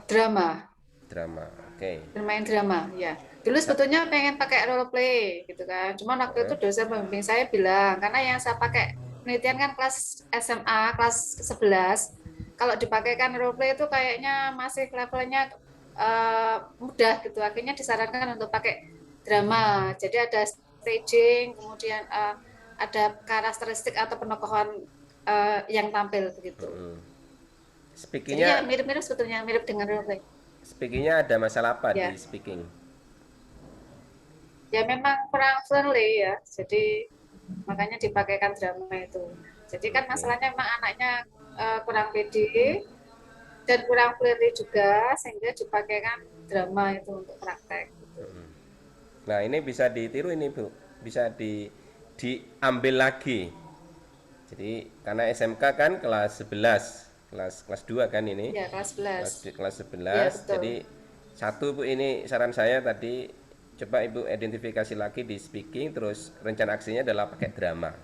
Speaker 9: drama,
Speaker 1: Drama. Oke.
Speaker 9: bermain drama, ya. Dulu sebetulnya pengen pakai role play, gitu kan. Cuman waktu itu dosen pembimbing saya bilang, karena yang saya pakai penelitian kan kelas SMA, kelas 11. Kalau dipakai kan role play itu kayaknya masih levelnya mudah gitu. Akhirnya disarankan untuk pakai drama. Jadi ada staging, kemudian ada karakteristik atau penokohan yang tampil begitu. Jadi
Speaker 1: Speakingnya,
Speaker 9: ya mirip-mirip sebetulnya, mirip dengan role play.
Speaker 1: speakingnya ada masalah apa
Speaker 9: Ya.
Speaker 1: di speaking?
Speaker 9: Ya memang kurang friendly ya, jadi makanya dipakaikan drama itu. Jadi kan masalahnya memang anaknya kurang pede dan kurang friendly juga, sehingga dipakaikan drama itu untuk praktek. Gitu.
Speaker 1: Nah ini bisa ditiru ini Bu, bisa diambil lagi. Jadi karena SMK kan kelas 11, kelas 2 kan ini.
Speaker 9: Ya kelas 11.
Speaker 1: Kelas 11.
Speaker 9: Ya, betul.
Speaker 1: Jadi satu Bu, ini saran saya tadi, coba Ibu identifikasi lagi di speaking, terus rencana aksinya adalah pakai drama.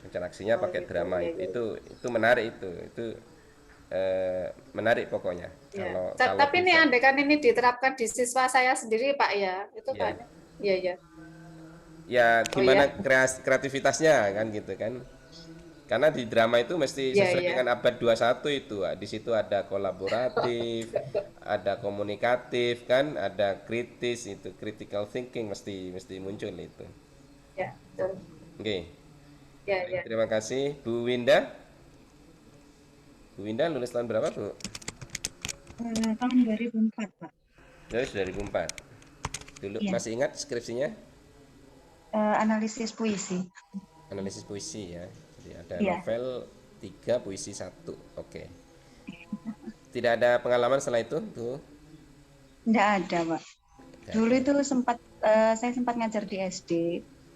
Speaker 1: Rencana aksinya pakai
Speaker 9: gitu,
Speaker 1: drama
Speaker 9: ya,
Speaker 1: itu menarik itu menarik pokoknya.
Speaker 9: Ya.
Speaker 1: Kalau
Speaker 9: Tapi ini
Speaker 1: bisa.
Speaker 9: andai kan ini diterapkan di siswa saya sendiri Pak ya, itu
Speaker 1: Ya.
Speaker 9: Pak. Iya ya.
Speaker 1: Ya
Speaker 9: Oh,
Speaker 1: gimana
Speaker 9: iya.
Speaker 1: kreativitasnya kan gitu kan. Karena di drama itu mesti
Speaker 9: Ya,
Speaker 1: sesuai
Speaker 9: ya.
Speaker 1: dengan abad 21 itu. Di situ ada kolaboratif, ada komunikatif kan, ada kritis, itu critical thinking mesti muncul itu.
Speaker 9: Ya, betul.
Speaker 1: Oke.
Speaker 9: Ya, ya.
Speaker 1: Terima kasih Bu Winda. Bu Winda lulus tahun berapa Bu?
Speaker 10: Tahun 2004 Pak.
Speaker 1: Lulus 2004. Dulu
Speaker 10: Iya.
Speaker 1: masih ingat skripsinya?
Speaker 10: Analisis puisi.
Speaker 1: Analisis puisi ya. Jadi ada
Speaker 10: Iya.
Speaker 1: novel 3, puisi 1. Oke. Tidak ada pengalaman setelah itu, Bu?
Speaker 10: Enggak ada, Pak.
Speaker 1: Tidak
Speaker 10: Dulu
Speaker 1: ada.
Speaker 10: itu saya sempat ngajar di SD.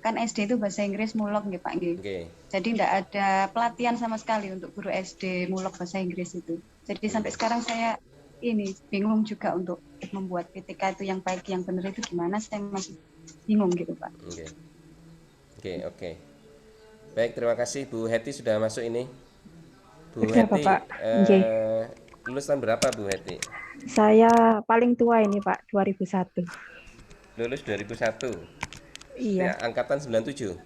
Speaker 10: Kan SD itu bahasa Inggris mulog nggih, Pak nggih.
Speaker 1: Oke.
Speaker 10: Jadi enggak ada pelatihan sama sekali untuk guru SD mulog bahasa Inggris itu. Jadi sampai sekarang saya ini bingung juga untuk membuat PTK itu yang baik, yang benar itu gimana, saya masih bingung gitu, Pak.
Speaker 1: Oke. Oke. Baik, terima kasih Bu Heti sudah masuk ini. Bu
Speaker 11: Sudah,
Speaker 1: Heti,
Speaker 11: Bapak. Nggih.
Speaker 1: lulusan berapa Bu Heti?
Speaker 11: Saya paling tua ini, Pak, 2001.
Speaker 1: Lulus 2001.
Speaker 11: Iya.
Speaker 1: Ya, angkatan 97.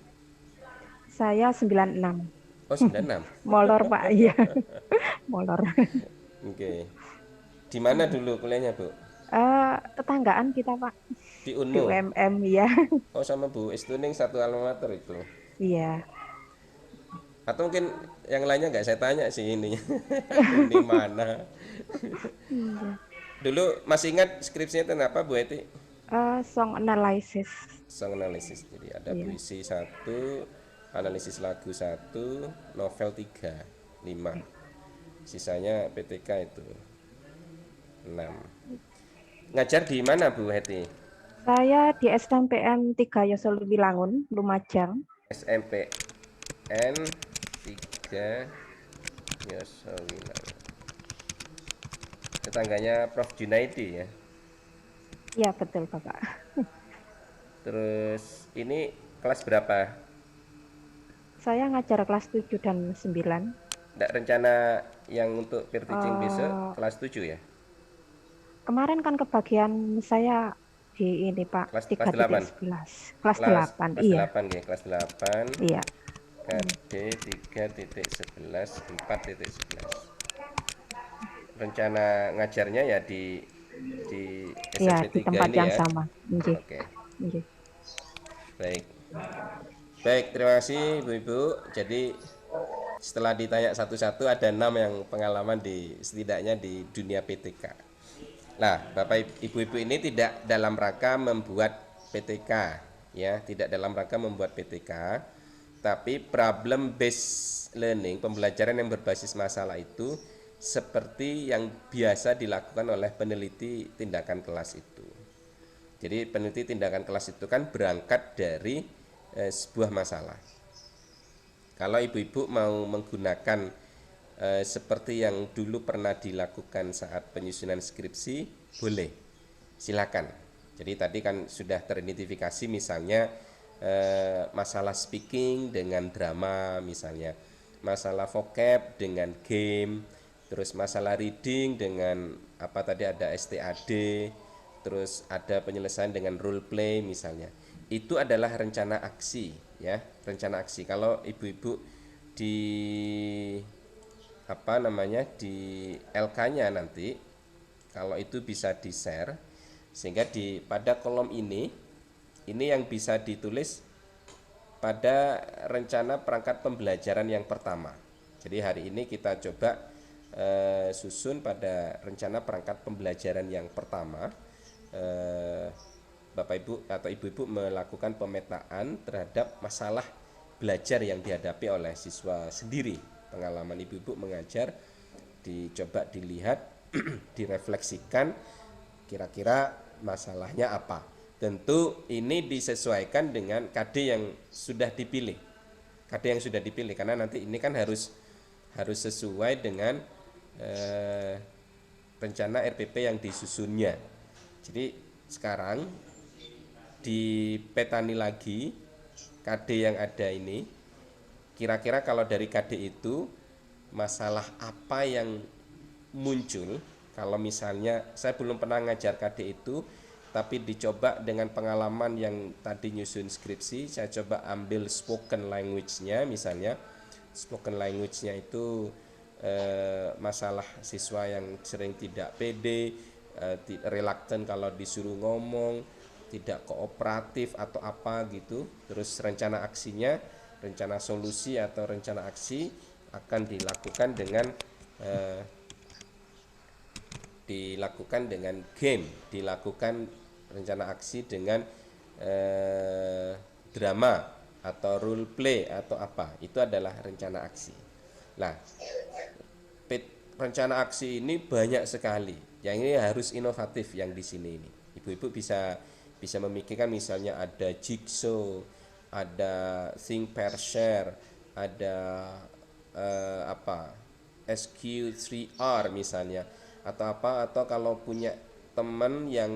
Speaker 11: Saya 96.
Speaker 1: Oh, 96.
Speaker 11: Molor, Pak. Iya. Molor.
Speaker 1: Oke. Di mana dulu kuliahnya, Bu?
Speaker 11: Tetanggaan kita, Pak.
Speaker 1: Di
Speaker 11: Di
Speaker 1: Unmu.
Speaker 11: UMM, ya.
Speaker 1: Oh, sama Bu Istuning satu alma mater itu.
Speaker 11: Iya.
Speaker 1: Atau mungkin yang lainnya nggak saya tanya sih ini. Di mana?
Speaker 11: Iya.
Speaker 1: Dulu masih ingat skripsinya tentang apa Bu Heti?
Speaker 11: Song analysis.
Speaker 1: Song analisis. Jadi ada
Speaker 11: Iya.
Speaker 1: puisi 1, analisis lagu 1, novel 3, 5. Sisanya PTK itu 6. Ngajar di mana Bu Heti?
Speaker 11: Saya di SNMPN 3 Yosol Wilangun, Lumajang.
Speaker 1: SMPN 3 Yosowilangun. Tetangganya Prof Junaidi ya.
Speaker 11: Iya, betul, Bapak.
Speaker 1: Terus ini kelas berapa?
Speaker 11: Saya ngajar kelas 7 dan 9.
Speaker 1: Nggak rencana yang untuk peer teaching besok
Speaker 11: Eh,
Speaker 1: kelas 7 ya?
Speaker 11: Kemarin kan kebagian saya di ini, Pak,
Speaker 1: Kelas
Speaker 11: 3.11.
Speaker 1: 8.
Speaker 11: Kelas 8,
Speaker 1: Kelas
Speaker 11: iya.
Speaker 1: 8 ya, kelas 8.
Speaker 11: Iya.
Speaker 1: KD 3.11 4.11. Rencana ngajarnya ya di
Speaker 11: Iya,
Speaker 1: SMP
Speaker 11: di
Speaker 1: 3
Speaker 11: tempat
Speaker 1: ini
Speaker 11: yang
Speaker 1: ya.
Speaker 11: sama. Nggih.
Speaker 1: Oke.
Speaker 11: Nggih.
Speaker 1: Baik. Baik, terima kasih Ibu-ibu. Jadi setelah ditanya satu-satu ada 6 yang pengalaman setidaknya di dunia PTK. Nah, Bapak Ibu-ibu ini tidak dalam rangka membuat PTK ya, tidak dalam rangka membuat PTK, tapi problem based learning, pembelajaran yang berbasis masalah itu seperti yang biasa dilakukan oleh peneliti tindakan kelas itu. Jadi peneliti tindakan kelas itu kan berangkat dari sebuah masalah. Kalau ibu-ibu mau menggunakan seperti yang dulu pernah dilakukan saat penyusunan skripsi, boleh, silakan. Jadi tadi kan sudah teridentifikasi misalnya masalah speaking dengan drama misalnya, masalah vocab dengan game, terus masalah reading dengan apa tadi ada STAD, terus ada penyelesaian dengan role play misalnya. Itu adalah rencana aksi ya, rencana aksi. Kalau ibu-ibu di apa namanya di LK-nya nanti kalau itu bisa di-share sehingga pada kolom ini yang bisa ditulis pada rencana perangkat pembelajaran yang pertama. Jadi hari ini kita coba susun pada rencana perangkat pembelajaran yang pertama. Bapak Ibu atau Ibu-ibu melakukan pemetaan terhadap masalah belajar yang dihadapi oleh siswa sendiri. Pengalaman Ibu-ibu mengajar dicoba dilihat, direfleksikan kira-kira masalahnya apa. Tentu ini disesuaikan dengan KD yang sudah dipilih. KD yang sudah dipilih karena nanti ini kan harus sesuai dengan rencana RPP yang disusunnya. Jadi sekarang dipetani lagi KD yang ada ini, kira-kira kalau dari KD itu masalah apa yang muncul. Kalau misalnya saya belum pernah ngajar KD itu, tapi dicoba dengan pengalaman yang tadi nyusun skripsi, saya coba ambil spoken language-nya misalnya. Spoken language-nya itu masalah siswa yang sering tidak pede, reluctant kalau disuruh ngomong, tidak kooperatif atau apa gitu. Terus rencana aksinya, rencana solusi atau rencana aksi akan dilakukan dengan game, dilakukan rencana aksi dengan drama atau role play atau apa. Itu adalah rencana aksi. Nah, rencana aksi ini banyak sekali. Yang ini harus inovatif yang di sini ini. Ibu-ibu bisa memikirkan misalnya ada jigsaw, ada think pair share, ada SQ3R misalnya, atau kalau punya teman yang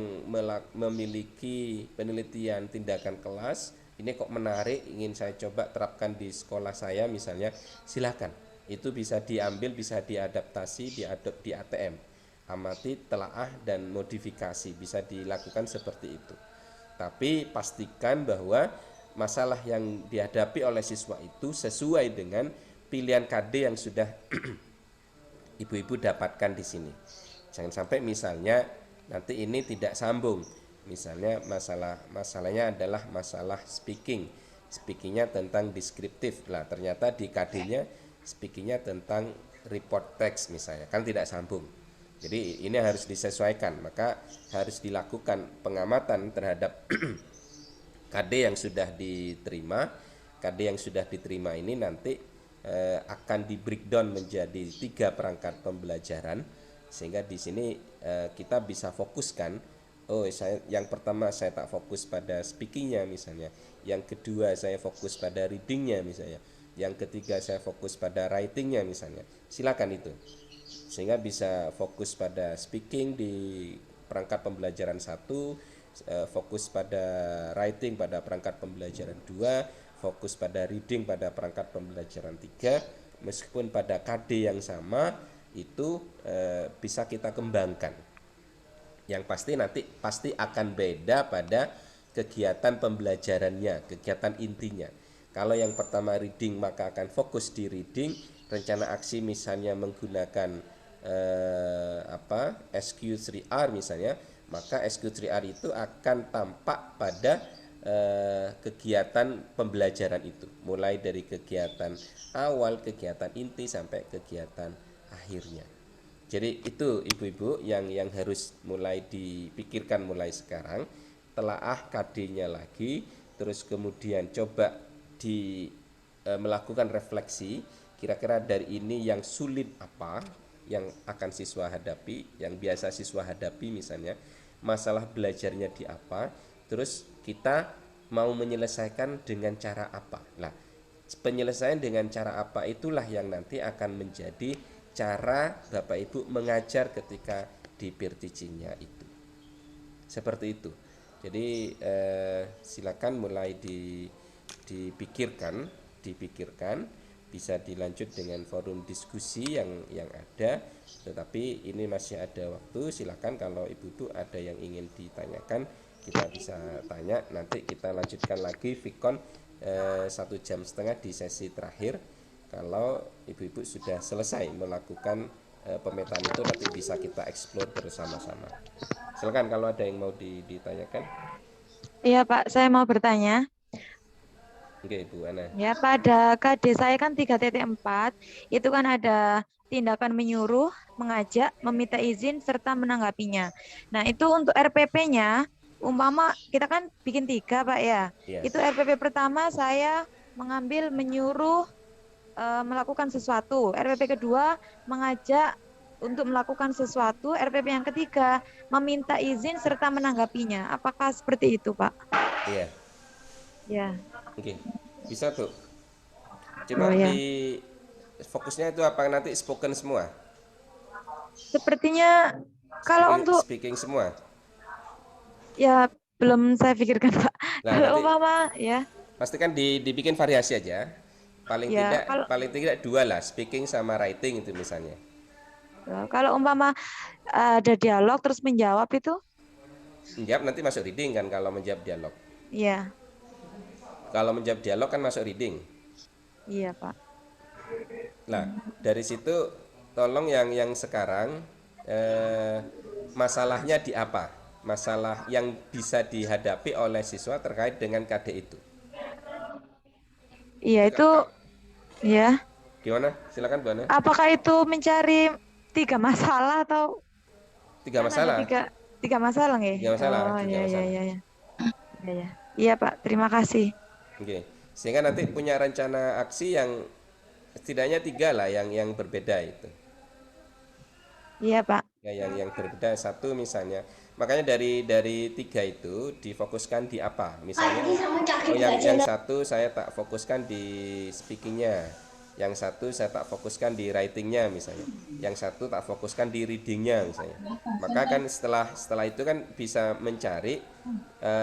Speaker 1: memiliki penelitian tindakan kelas, ini kok menarik, ingin saya coba terapkan di sekolah saya misalnya, silakan. Itu bisa diambil, bisa diadaptasi, diadop di ATM. Amati, telaah, dan modifikasi bisa dilakukan seperti itu. Tapi pastikan bahwa masalah yang dihadapi oleh siswa itu sesuai dengan pilihan KD yang sudah ibu-ibu dapatkan di sini. Jangan sampai misalnya nanti ini tidak sambung. Misalnya masalahnya adalah masalah speakingnya tentang deskriptif. Lah ternyata di KD-nya speakingnya tentang report text misalnya, kan tidak sambung. Jadi ini harus disesuaikan, maka harus dilakukan pengamatan terhadap KD yang sudah diterima. KD yang sudah diterima ini nanti akan di breakdown menjadi 3 perangkat pembelajaran, sehingga di sini kita bisa fokuskan. Yang pertama saya tak fokus pada speakingnya misalnya, yang kedua saya fokus pada readingnya misalnya, yang ketiga saya fokus pada writingnya misalnya. Silakan itu, sehingga bisa fokus pada speaking di perangkat pembelajaran 1, fokus pada writing pada perangkat pembelajaran 2, fokus pada reading pada perangkat pembelajaran 3. Meskipun pada KD yang sama itu bisa kita kembangkan. Yang pasti nanti pasti akan beda pada kegiatan pembelajarannya, kegiatan intinya. Kalau yang pertama reading, maka akan fokus di reading. Rencana aksi misalnya menggunakan SQ3R misalnya, maka SQ3R itu akan tampak pada kegiatan pembelajaran itu, mulai dari kegiatan awal, kegiatan inti sampai kegiatan akhirnya. Jadi itu ibu-ibu yang harus mulai dipikirkan mulai sekarang. Telaah KD-nya lagi, terus kemudian coba melakukan refleksi, kira-kira dari ini yang sulit apa yang akan siswa hadapi, yang biasa siswa hadapi misalnya, masalah belajarnya di apa, terus kita mau menyelesaikan dengan cara apa. Nah, penyelesaian dengan cara apa itulah yang nanti akan menjadi cara Bapak Ibu mengajar ketika di peer teaching-nya itu. Seperti itu. Jadi silakan mulai dipikirkan, bisa dilanjut dengan forum diskusi yang ada, tetapi ini masih ada waktu. Silakan kalau Ibu-ibu ada yang ingin ditanyakan, kita bisa tanya, nanti kita lanjutkan lagi Vicon 1,5 jam di sesi terakhir. Kalau ibu-ibu sudah selesai melakukan pemetaan itu, nanti bisa kita explore bersama-sama. Silakan kalau ada yang mau ditanyakan.
Speaker 4: Iya Pak, saya mau bertanya.
Speaker 1: Oke, Ibu Ana.
Speaker 4: Ya, pada KD saya kan 3.4, itu kan ada tindakan menyuruh, mengajak, meminta izin, serta menanggapinya. Nah, itu untuk RPP-nya, umpama kita kan bikin 3 Pak ya.
Speaker 1: Yes.
Speaker 4: Itu RPP pertama saya mengambil menyuruh melakukan sesuatu, RPP kedua mengajak untuk melakukan sesuatu, RPP yang ketiga meminta izin serta menanggapinya. Apakah seperti itu Pak?
Speaker 1: Iya.
Speaker 4: Ya.
Speaker 1: Oke, bisa tuh. Cuma di fokusnya itu apa, nanti spoken semua?
Speaker 4: Sepertinya kalau untuk
Speaker 1: speaking semua.
Speaker 4: Ya belum saya pikirkan Pak.
Speaker 1: Nah,
Speaker 4: kalau umpama ya.
Speaker 1: Pastikan dibikin variasi aja. Paling
Speaker 4: ya,
Speaker 1: tidak 2 lah, speaking sama writing itu misalnya.
Speaker 4: Kalau umpama ada dialog terus menjawab itu?
Speaker 1: Menjawab nanti masuk reading kan kalau menjawab dialog.
Speaker 4: Iya.
Speaker 1: Kalau menjawab dialog kan masuk reading.
Speaker 4: Iya Pak.
Speaker 1: Nah dari situ tolong yang sekarang masalahnya di apa? Masalah yang bisa dihadapi oleh siswa terkait dengan KD itu.
Speaker 4: Iya itu, ya.
Speaker 1: Gimana? Silakan Bu Ana.
Speaker 4: Apakah itu mencari 3 masalah atau?
Speaker 1: 3 masalah.
Speaker 4: 3 masalah nggih?
Speaker 1: 3 masalah.
Speaker 4: Oh iya. Iya Pak, terima kasih.
Speaker 1: Oke. Sehingga nanti punya rencana aksi yang setidaknya 3 lah yang berbeda itu.
Speaker 4: Iya, Pak.
Speaker 1: Ya, yang berbeda satu misalnya. Makanya dari tiga itu difokuskan di apa? Misalnya, oh yang satu saya tak fokuskan di speakingnya, yang satu saya tak fokuskan di writingnya misalnya, yang satu tak fokuskan di readingnya misalnya. Maka kan setelah itu kan bisa mencari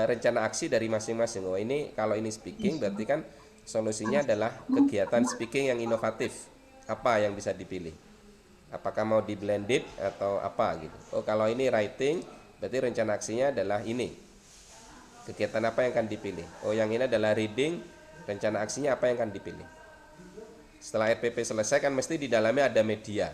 Speaker 1: rencana aksi dari masing-masing. Oh ini kalau ini speaking berarti kan solusinya adalah kegiatan speaking yang inovatif. Apa yang bisa dipilih? Apakah mau di blended atau apa gitu. Oh kalau ini writing berarti rencana aksinya adalah ini, kegiatan apa yang akan dipilih. Oh yang ini adalah reading, rencana aksinya apa yang akan dipilih. Setelah RPP selesai kan mesti di dalamnya ada media.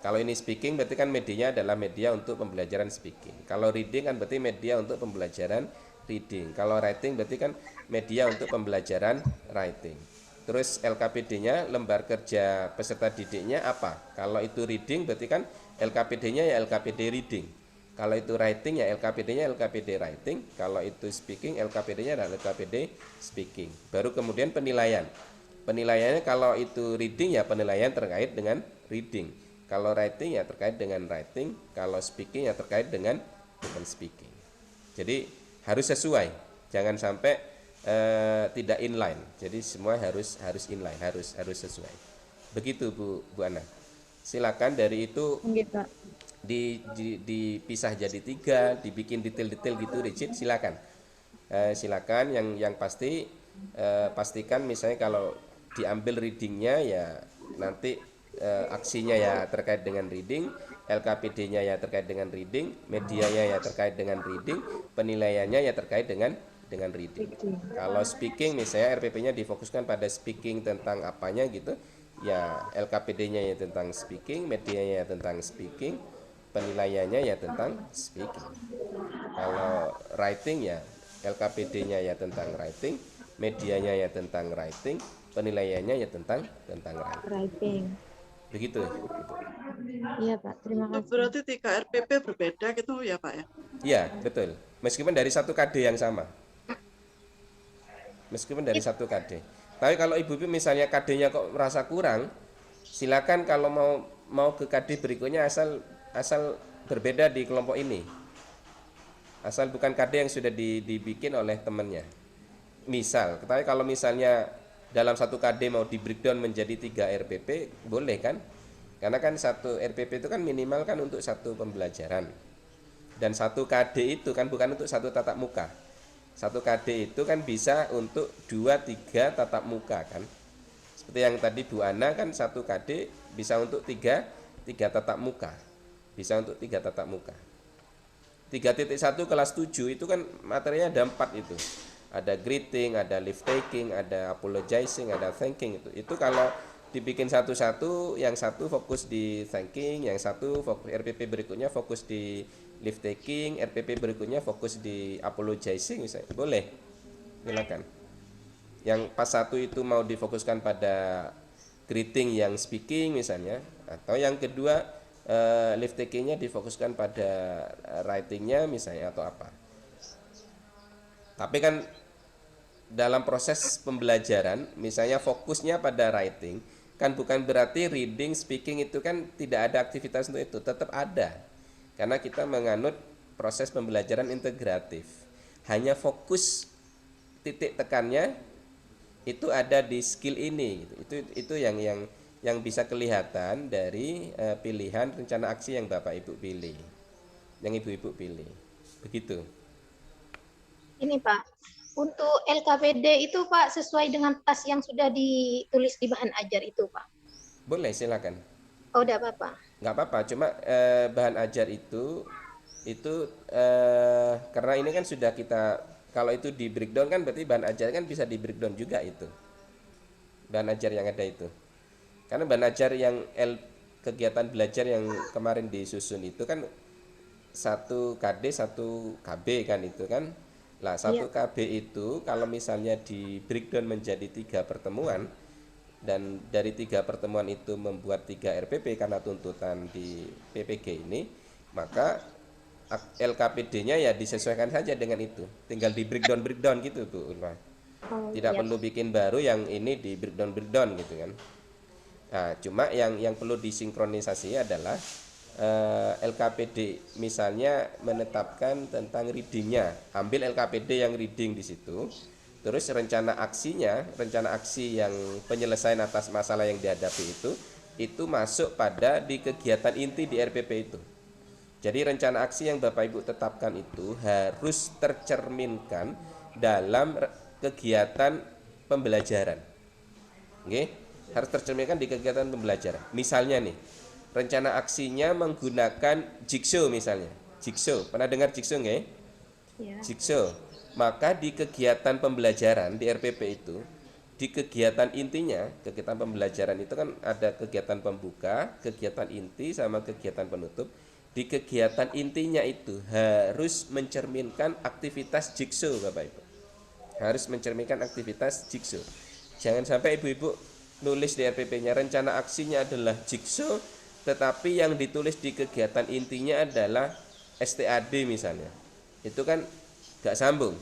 Speaker 1: Kalau ini speaking berarti kan medianya adalah media untuk pembelajaran speaking. Kalau reading kan berarti media untuk pembelajaran reading. Kalau writing berarti kan media untuk pembelajaran writing. Terus LKPD-nya, lembar kerja peserta didiknya apa? Kalau itu reading berarti kan LKPD-nya ya LKPD reading. Kalau itu writing ya LKPD-nya LKPD writing. Kalau itu speaking LKPD-nya adalah LKPD speaking. Baru kemudian penilaian. Penilaiannya kalau itu reading ya penilaian terkait dengan reading. Kalau writing ya terkait dengan writing. Kalau speaking ya terkait dengan speaking. Jadi harus sesuai. Jangan sampai tidak inline, jadi semua harus inline, harus sesuai. Begitu Bu Ana. Silakan dari itu dipisah jadi 3, dibikin detail-detail gitu, Richard. Silakan, silakan. Yang pasti pastikan misalnya kalau diambil readingnya ya nanti aksinya ya terkait dengan reading, LKPD-nya ya terkait dengan reading, medianya ya terkait dengan reading, penilaiannya ya terkait dengan reading. Kalau speaking misalnya RPP-nya difokuskan pada speaking tentang apanya gitu, ya LKPD-nya ya tentang speaking, medianya ya tentang speaking, penilaiannya ya tentang speaking. Kalau writing ya LKPD-nya ya tentang writing, medianya ya tentang writing, penilaiannya ya tentang writing. Begitu.
Speaker 4: Iya, Pak. Terima kasih.
Speaker 8: Berarti 3 RPP berbeda gitu ya, Pak ya?
Speaker 1: Iya, betul. Meskipun dari satu KD yang sama. Meskipun dari satu KD. Tapi kalau Ibu misalnya KD-nya kok merasa kurang, silakan kalau mau ke KD berikutnya asal berbeda di kelompok ini. Asal bukan KD yang sudah dibikin oleh temannya. Misal, tapi kalau misalnya dalam satu KD mau di breakdown menjadi 3 RPP, boleh kan? Karena kan satu RPP itu kan minimal kan untuk satu pembelajaran. Dan satu KD itu kan bukan untuk satu tatap muka. Satu KD itu kan bisa untuk 2-3 tatap muka kan. Seperti yang tadi Bu Ana kan satu KD bisa untuk 3 tatap muka. Bisa untuk 3 tatap muka. 3.1 kelas 7 itu kan materinya ada 4 itu. Ada greeting, ada leave taking, ada apologizing, ada thanking itu. Itu kalau dibikin satu-satu, yang satu fokus di thanking, yang satu fokus RPP berikutnya fokus di leave taking, RPP berikutnya fokus di apologizing misalnya. Boleh. Silakan. Yang pas satu itu mau difokuskan pada greeting yang speaking misalnya, atau yang kedua leave takingnya difokuskan pada writingnya misalnya atau apa. Tapi kan dalam proses pembelajaran misalnya fokusnya pada writing kan bukan berarti reading, speaking itu kan tidak ada aktivitas untuk itu, tetap ada. Karena kita menganut proses pembelajaran integratif. Hanya fokus titik tekannya itu ada di skill ini. Itu yang bisa kelihatan dari pilihan rencana aksi yang Bapak Ibu pilih. Yang Ibu-ibu pilih. Begitu.
Speaker 2: Ini Pak, untuk LKPD itu Pak sesuai dengan tas yang sudah ditulis di bahan ajar itu Pak?
Speaker 1: Boleh, silakan.
Speaker 2: Oh, udah apa-apa.
Speaker 1: Nggak apa-apa, cuma bahan ajar itu karena ini kan sudah kita, kalau itu di breakdown kan berarti bahan ajar kan bisa di breakdown juga itu. Bahan ajar yang ada itu. Karena bahan ajar yang kegiatan belajar yang kemarin disusun itu kan 1 KD 1 KB kan itu kan. Lah 1 KB itu kalau misalnya di breakdown menjadi 3 pertemuan dan dari 3 pertemuan itu membuat 3 RPP karena tuntutan di PPG ini, maka LKPD-nya ya disesuaikan saja dengan itu. Tinggal di breakdown gitu Bu Ulfa. Tidak perlu bikin baru yang ini di breakdown gitu kan. Nah, cuma yang perlu disinkronisasi adalah LKPD misalnya menetapkan tentang readingnya, ambil LKPD yang reading di situ, terus rencana aksi yang penyelesaian atas masalah yang dihadapi itu masuk pada di kegiatan inti di RPP itu. Jadi rencana aksi yang Bapak Ibu tetapkan itu harus tercerminkan dalam kegiatan pembelajaran. Oke, harus tercerminkan di kegiatan pembelajaran. Misalnya nih, rencana aksinya menggunakan Jigsaw misalnya. Jigsaw, pernah dengar Jigsaw nggak?
Speaker 2: Ya.
Speaker 1: Jigsaw. Maka di kegiatan pembelajaran di RPP itu, di kegiatan intinya, kegiatan pembelajaran itu kan ada kegiatan pembuka, kegiatan inti sama kegiatan penutup. Di kegiatan intinya itu harus mencerminkan aktivitas Jigsaw, Bapak Ibu. Harus mencerminkan aktivitas Jigsaw. Jangan sampai ibu-ibu nulis di RPP-nya rencana aksinya adalah Jigsaw, tetapi yang ditulis di kegiatan intinya adalah STAD misalnya. Itu kan gak sambung,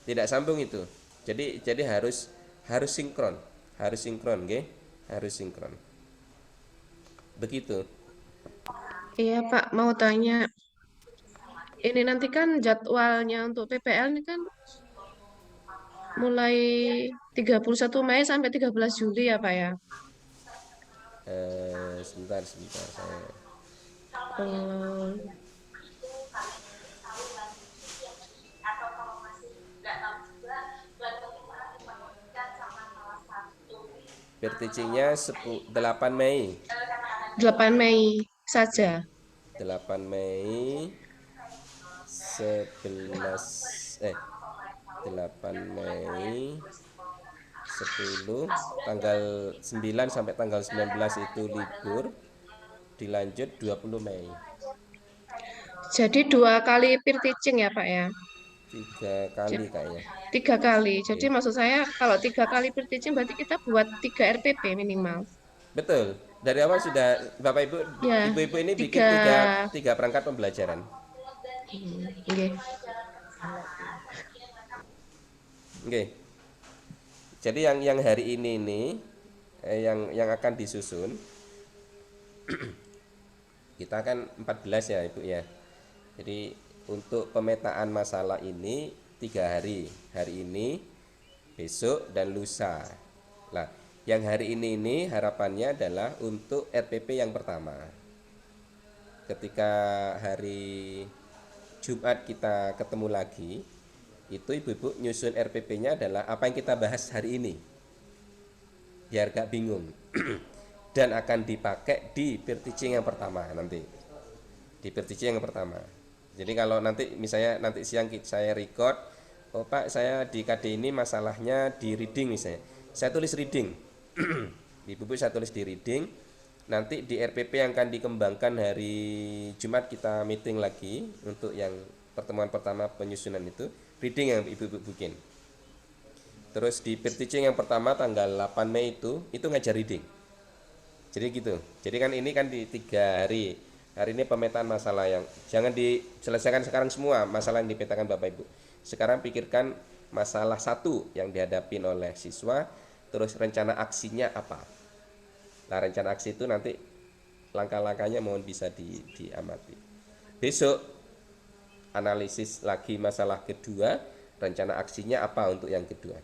Speaker 1: tidak sambung itu. Jadi harus sinkron, nggih, harus sinkron. Begitu.
Speaker 3: Iya Pak, mau tanya. Ini nanti kan jadwalnya untuk PPL ini kan mulai 31 Mei sampai 13 Juli ya Pak ya?
Speaker 1: Sebentar saya. Peer teaching-nya 8 Mei.
Speaker 3: 8 Mei saja.
Speaker 1: 8 Mei 8 Mei 10 tanggal 9 sampai tanggal 19 itu libur, dilanjut 20 Mei.
Speaker 3: Jadi 2 kali peer teaching ya Pak ya?
Speaker 1: 3 kali kayaknya.
Speaker 3: 3 kali. Jadi maksud saya kalau 3 kali peer teaching berarti kita buat 3 RPP minimal.
Speaker 1: Betul. Dari awal sudah Bapak Ibu,
Speaker 3: Ya,
Speaker 1: Ibu-ibu ini bikin 3 perangkat pembelajaran. Oke. Jadi yang hari ini nih yang akan disusun kita kan 14 ya Ibu ya. Jadi untuk pemetaan masalah ini 3 hari. Hari ini, besok dan lusa. Nah, yang hari ini harapannya adalah untuk RPP yang pertama. Ketika hari Jumat kita ketemu lagi, itu ibu-ibu nyusun RPP-nya adalah apa yang kita bahas hari ini. Biar gak bingung. Dan akan dipakai di peer teaching yang pertama nanti. Di peer teaching yang pertama. Jadi kalau nanti misalnya nanti siang saya record, oh Pak saya di KD ini masalahnya di reading misalnya. Saya tulis reading. Ibu-ibu saya tulis di reading. Nanti di RPP yang akan dikembangkan hari Jumat kita meeting lagi untuk yang pertemuan pertama penyusunan itu, reading yang ibu-ibu bikin. Terus di peer teaching yang pertama tanggal 8 Mei itu ngajar reading. Jadi gitu. Jadi kan ini kan di 3 hari. Hari ini pemetaan masalah yang jangan diselesaikan sekarang semua masalah yang dipetakan Bapak Ibu. Sekarang pikirkan masalah 1 yang dihadapi oleh siswa, terus rencana aksinya apa. Nah, rencana aksi itu nanti langkah-langkahnya mohon bisa diamati. Besok analisis lagi masalah kedua, rencana aksinya apa untuk yang kedua.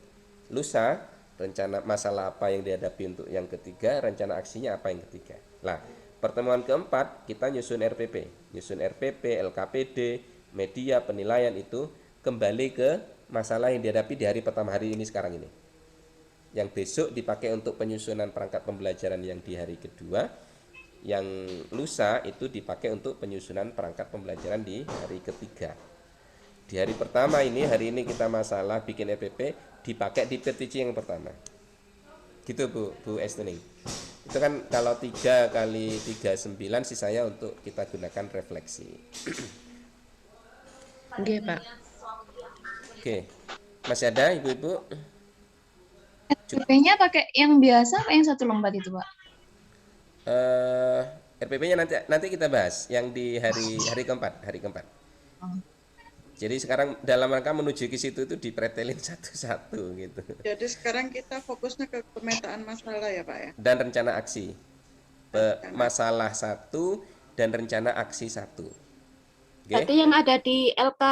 Speaker 1: Lusa rencana masalah apa yang dihadapi untuk yang ketiga, rencana aksinya apa yang ketiga. Nah, pertemuan keempat kita nyusun RPP, LKPD, media, penilaian itu kembali ke masalah yang dihadapi di hari pertama hari ini sekarang ini. Yang besok dipakai untuk penyusunan perangkat pembelajaran yang di hari kedua, yang lusa itu dipakai untuk penyusunan perangkat pembelajaran di hari ketiga. Di hari pertama ini, hari ini kita masalah bikin RPP dipakai di peer teaching yang pertama. Gitu Bu Estening. Itu kan kalau 3 kali 39 sisanya untuk kita gunakan refleksi.
Speaker 3: Oke Pak.
Speaker 1: Oke. Masih ada ibu-ibu?
Speaker 6: RPP-nya pakai yang biasa apa yang 1 lembar itu Pak?
Speaker 1: RPP-nya nanti kita bahas yang di hari keempat. Jadi sekarang dalam rangka menuju ke situ itu dipretelin satu-satu gitu.
Speaker 8: Jadi sekarang kita fokusnya ke pemetaan masalah ya Pak ya.
Speaker 1: Dan rencana aksi. Masalah 1 dan rencana aksi 1. Oke?
Speaker 5: Berarti yang ada di LK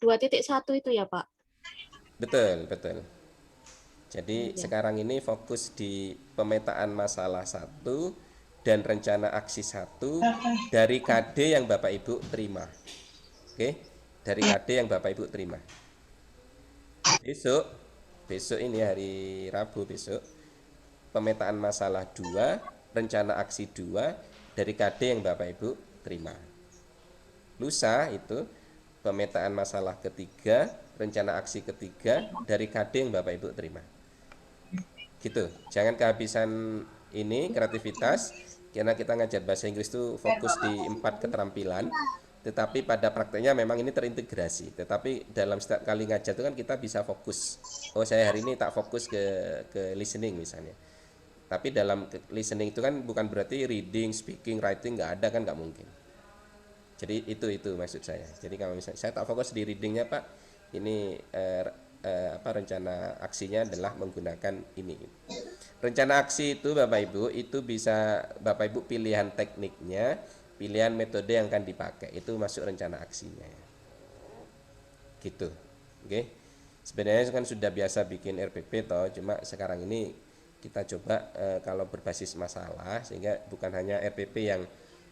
Speaker 5: 2.1 itu ya, Pak?
Speaker 1: Betul, betul. Jadi sekarang ini fokus di pemetaan masalah 1 dan rencana aksi 1 dari KD yang Bapak Ibu terima. Oke? Dari KD yang Bapak Ibu terima. Besok ini hari Rabu besok, pemetaan masalah 2, rencana aksi 2 dari KD yang Bapak Ibu terima. Lusa itu pemetaan masalah ketiga, rencana aksi ketiga dari KD yang Bapak Ibu terima. Gitu, jangan kehabisan ini kreativitas, karena kita ngajar bahasa Inggris itu fokus di 4 keterampilan, tetapi pada prakteknya memang ini terintegrasi. Tetapi dalam setiap kali ngajar itu kan kita bisa fokus. Oh, saya hari ini tak fokus ke listening misalnya. Tapi dalam listening itu kan bukan berarti reading, speaking, writing nggak ada kan, nggak mungkin. Jadi itu maksud saya. Jadi kalau misalnya saya tak fokus di readingnya Pak, ini rencana aksinya adalah menggunakan ini. Rencana aksi itu Bapak Ibu itu bisa Bapak Ibu pilihan tekniknya, pilihan metode yang akan dipakai, itu masuk rencana aksinya. Gitu. Oke. Sebenarnya kan sudah biasa bikin RPP toh, cuma sekarang ini kita coba kalau berbasis masalah, sehingga bukan hanya RPP yang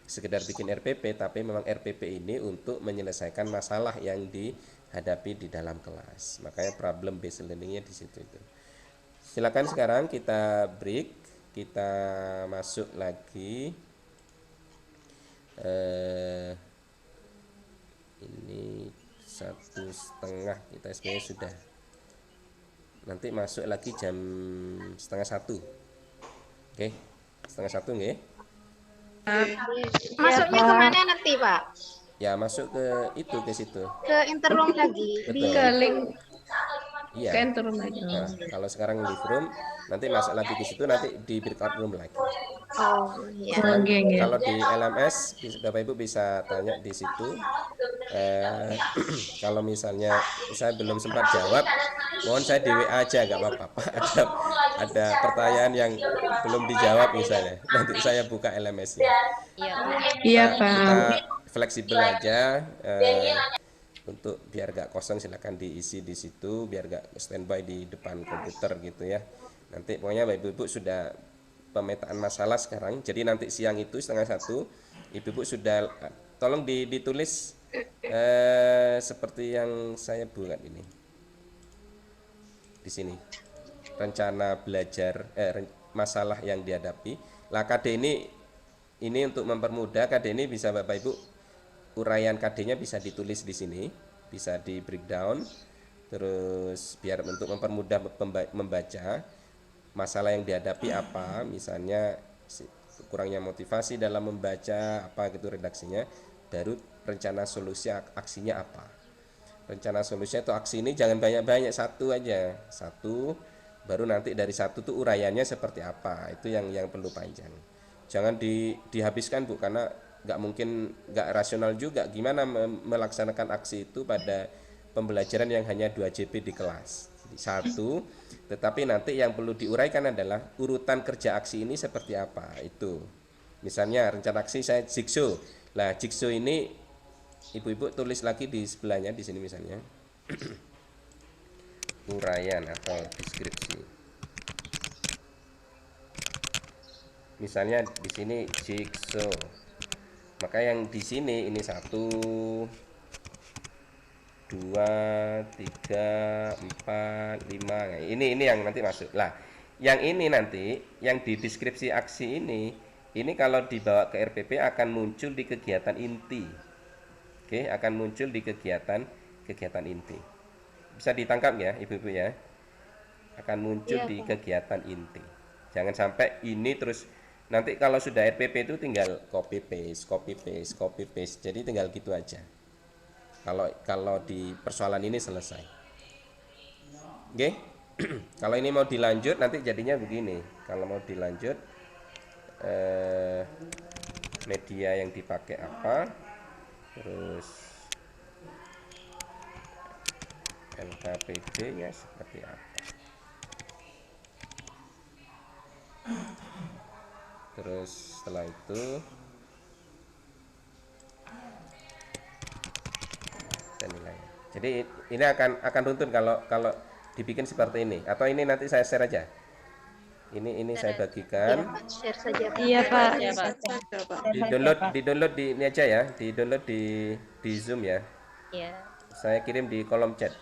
Speaker 1: sekedar bikin RPP, tapi memang RPP ini untuk menyelesaikan masalah yang dihadapi di dalam kelas. Makanya problem based learningnya di situ itu. Silakan sekarang kita break, kita masuk lagi. Ini 1:30 kita sebenarnya sudah. Nanti masuk lagi jam 1:30. Oke, 1:30 nggih.
Speaker 2: Masuknya kemana nanti Pak?
Speaker 1: Ya masuk ke situ.
Speaker 2: Ke interroom lagi.
Speaker 1: Betul.
Speaker 3: Ke link.
Speaker 1: Iya.
Speaker 3: Ke interroom lagi.
Speaker 1: Nah, kalau sekarang live room, nanti masuk lagi ke situ, nanti di breakout room lagi.
Speaker 2: Oh iya.
Speaker 1: Kalau di LMS Bapak Ibu bisa tanya di situ. Kalau misalnya saya belum sempat jawab, mohon saya di WA aja, nggak apa-apa. Ada pertanyaan yang belum dijawab misalnya, nanti saya buka LMS-nya.
Speaker 3: Iya Pak.
Speaker 1: Kita fleksibel aja, untuk biar gak kosong silakan diisi di situ, biar gak standby di depan komputer gitu ya. Nanti pokoknya Ibu-ibu sudah pemetaan masalah sekarang, jadi nanti siang itu 1:30 Ibu-ibu sudah tolong ditulis seperti yang saya buat ini di sini, rencana belajar masalah yang dihadapi. Lah KD ini untuk mempermudah, KD ini bisa Bapak Ibu uraian KD-nya bisa ditulis di sini, bisa di breakdown, terus biar untuk mempermudah membaca masalah yang dihadapi apa, misalnya kurangnya motivasi dalam membaca apa gitu redaksinya, baru rencana solusi aksinya apa. Rencana solusi atau aksi ini jangan banyak-banyak, satu aja, satu, baru nanti dari satu tuh uraiannya seperti apa, itu yang perlu panjang. Jangan dihabiskan Bu, karena nggak mungkin, nggak rasional juga gimana melaksanakan aksi itu pada pembelajaran yang hanya 2 JP di kelas. Jadi satu, tetapi nanti yang perlu diuraikan adalah urutan kerja aksi ini seperti apa itu. Misalnya rencana aksi saya jigsaw. Lah jigsaw ini Ibu-ibu tulis lagi di sebelahnya di sini misalnya. Uraian atau deskripsi. Misalnya di sini jigsaw. Maka yang di sini ini 1, 2, 3, 4, 5. Nah, ini yang nanti masuk. Lah, yang ini nanti yang di deskripsi aksi ini kalau dibawa ke RPP akan muncul di kegiatan inti. Oke, akan muncul di kegiatan inti. Bisa ditangkap ya, Ibu-ibu ya. Akan muncul di kegiatan inti. Jangan sampai ini terus nanti kalau sudah RPP itu tinggal copy paste. Jadi tinggal gitu aja. Kalau di persoalan ini selesai. Oke. Kalau ini mau dilanjut nanti jadinya begini. Kalau mau dilanjut media yang dipakai apa? Terus LKPD-nya seperti apa? Terus setelah itu penilaian. Jadi ini akan runtun kalau dibikin seperti ini, atau ini nanti saya share aja. Ini saya bagikan.
Speaker 2: Share saja Pak.
Speaker 4: Iya, Pak.
Speaker 1: Di-download di ini aja ya, di-download di Zoom ya.
Speaker 7: Iya.
Speaker 1: Saya kirim di kolom chat.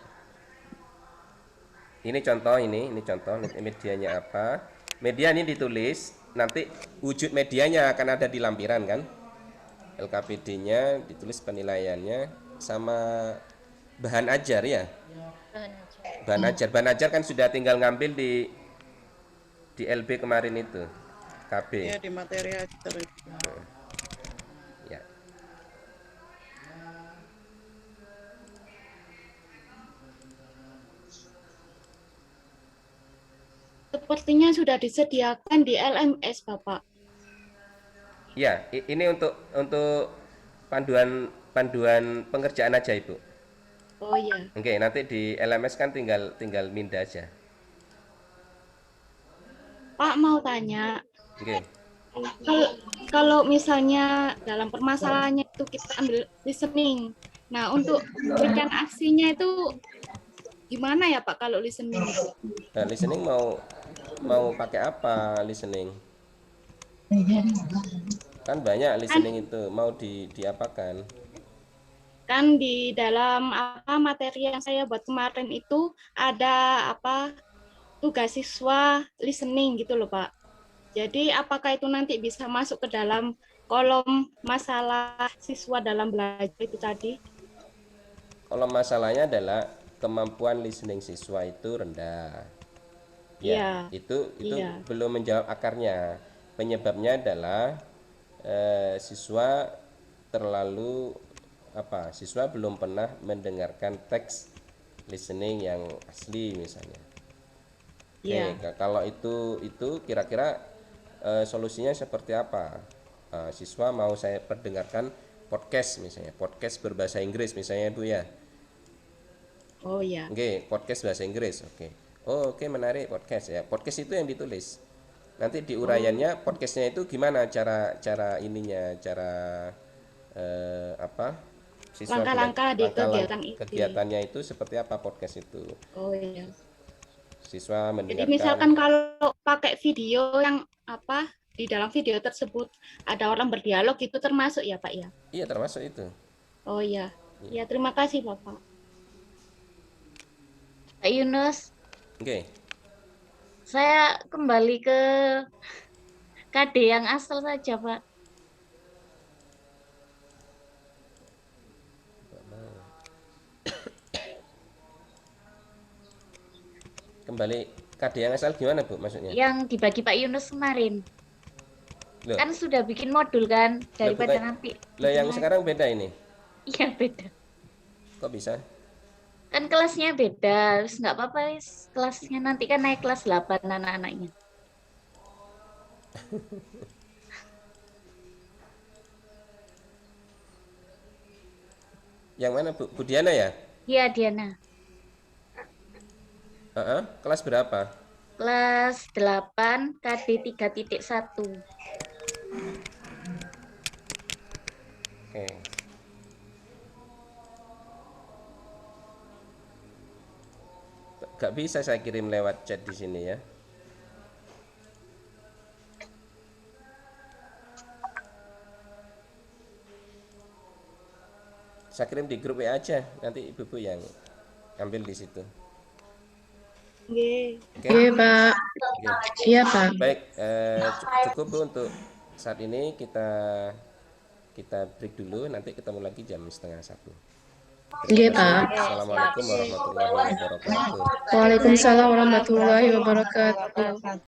Speaker 1: Ini contoh, ini contoh medianya apa. Media ini ditulis, nanti wujud medianya akan ada di lampiran kan. LKPD-nya ditulis penilaiannya sama bahan ajar ya. Bahan ajar kan sudah tinggal ngambil di LB kemarin itu. KB.
Speaker 8: Ya, di materi ajar.
Speaker 1: Ya.
Speaker 5: Sepertinya sudah disediakan di LMS, Bapak.
Speaker 1: Ya, ini untuk panduan pengerjaan aja Ibu.
Speaker 5: Oh iya.
Speaker 1: Oke, nanti di LMS kan tinggal minda aja.
Speaker 5: Pak mau tanya,
Speaker 1: Oke.
Speaker 5: kalau misalnya dalam permasalahannya itu kita ambil listening. Nah, untuk berikan aksinya itu gimana ya Pak kalau listening?
Speaker 1: Nah, listening mau pakai apa listening? Kan banyak listening itu, mau diapakan?
Speaker 5: Kan di dalam materi yang saya buat kemarin itu ada tugas siswa listening gitu loh Pak. Jadi apakah itu nanti bisa masuk ke dalam kolom masalah siswa dalam belajar itu tadi?
Speaker 1: Kolom masalahnya adalah kemampuan listening siswa itu rendah. Ya, itu
Speaker 5: iya.
Speaker 1: belum menjawab akarnya. Penyebabnya adalah siswa siswa belum pernah mendengarkan teks listening yang asli misalnya.
Speaker 5: Iya.
Speaker 1: Oke, kalau itu kira-kira solusinya seperti apa? Siswa mau saya perdengarkan podcast misalnya, podcast berbahasa Inggris misalnya Bu ya.
Speaker 5: Oh iya.
Speaker 1: Oke, podcast bahasa Inggris. Oke. Oh, oke, menarik podcast ya. Podcast itu yang ditulis. Nanti di uraiannya podcastnya itu gimana cara ininya, cara siswa
Speaker 5: langkah-langkah di kegiatan itu.
Speaker 1: Kegiatannya itu seperti apa podcast itu?
Speaker 5: Oh iya.
Speaker 1: Siswa mendengarkan.
Speaker 5: Jadi misalkan kalau pakai video yang di dalam video tersebut ada orang berdialog itu termasuk ya Pak ya?
Speaker 1: Iya, termasuk itu.
Speaker 5: Oh iya. Ya, terima kasih Bapak.
Speaker 12: Pak Yunus.
Speaker 1: Oke.
Speaker 12: Saya kembali ke KD yang asal saja, Pak.
Speaker 1: Kembali KD yang asal gimana Bu maksudnya?
Speaker 12: Yang dibagi Pak Yunus kemarin.
Speaker 1: Loh.
Speaker 12: Kan sudah bikin modul kan daripada nanti.
Speaker 1: Lah yang sekarang beda ini.
Speaker 12: Iya beda.
Speaker 1: Kok bisa?
Speaker 12: Kan kelasnya beda, terus nggak apa-apa kelasnya nanti kan naik kelas 8 anak-anaknya.
Speaker 1: Yang mana Bu Diana ya?
Speaker 12: Iya Diana.
Speaker 1: Kelas berapa?
Speaker 12: Kelas 8 KD 3.1.
Speaker 1: Oke. Gak bisa saya kirim lewat chat di sini ya. Saya kirim di grup WA aja, nanti ibu-ibu yang ambil di situ.
Speaker 5: Oke,
Speaker 3: Pak. Iya, Pak.
Speaker 1: Baik, cukup Bu untuk saat ini kita break dulu, nanti ketemu lagi jam 12:30.
Speaker 3: Oke, Pak.
Speaker 1: Assalamualaikum warahmatullahi wabarakatuh.
Speaker 3: Waalaikumsalam warahmatullahi wabarakatuh.